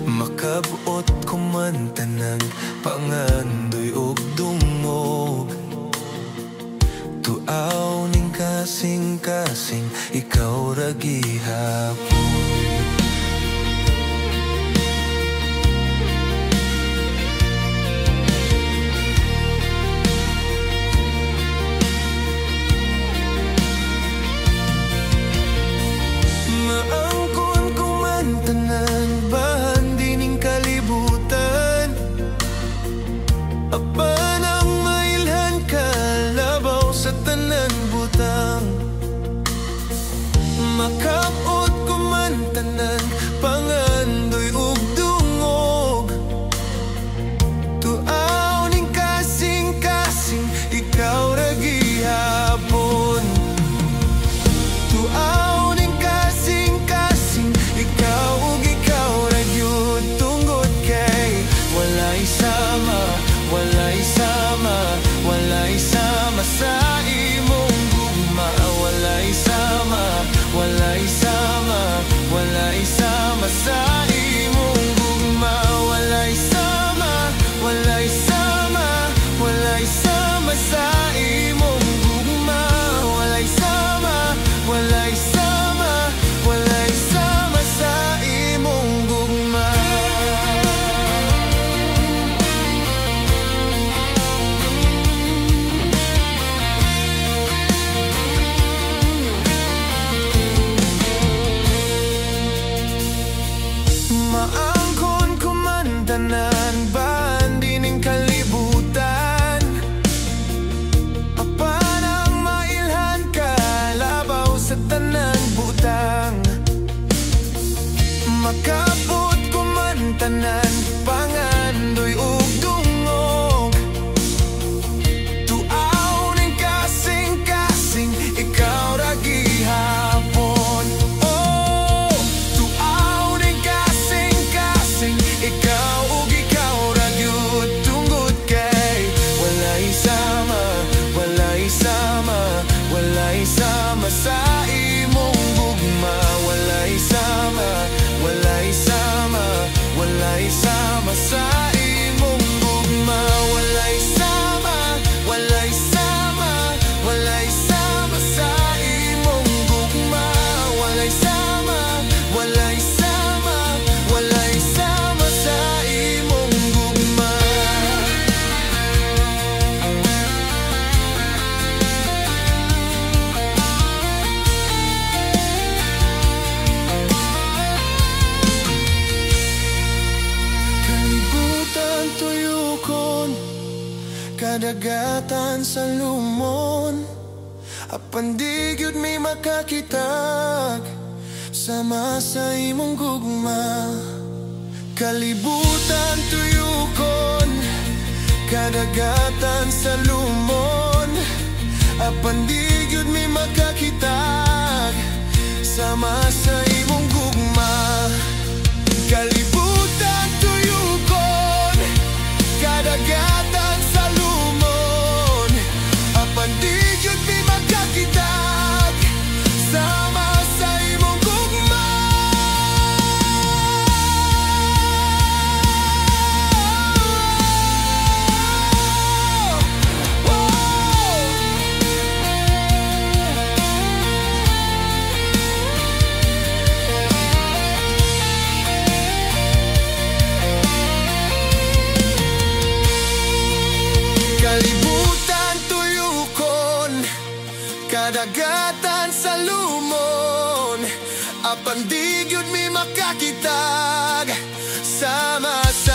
Makabot ko man tanang pangandoy og dungog, tuaw ning kasing-kasing ikaw ra gihapon. Apan ang mailhan ka labaw sa tanan butang. Makabot ko man tanan pangandoy ug dungog, tuaw ning kasing-kasing ikaw ra gihapon. Tuaw ning kasing-kasing ikaw ug ikaw ra gyud, tungod kay walay sama, walay sama, walay sama sa imong gugma. Walay sama, walay sama, walay sama sa imong gugma. Walay sama, walay sama, walay sama sa imong gugma. Walay sama, walay sama, walay sama sa imong gugma. Maangkon ko man tanan bandining kalibutan, apan ang mailhan ka labaw sa tanan butang. Makabot ko man tanan pangandoy ug dungog, tuaw ning kasing-kasing ikaw ra gihapon. Ikaw ug ikaw ra gyud, tungod kay walay sama, walay sama, walay sama sa imong gugma. Walay sama, walay sama, walay sama sa imong gugma. Walay sama, walay sama, walay sama sa imong gugma. Walay sama, walay sama, walay sama sa imong gugma. Kalibutan tuyukon, kadagatan sa lumon, apan di gyud may makakitag sama sa imong gugma. Kalibutan tuyukon, kadagatan sa lumon, apan di gyud may makakitag sama sa imong gugma. Kalibutan tuyukon, kadagatan sa lumon, apan di gyud may makakitag sama sa imong gugma. Kalibutan tuyukon, kadagatan sa lumon, apan di gyud mi makakitag sama sa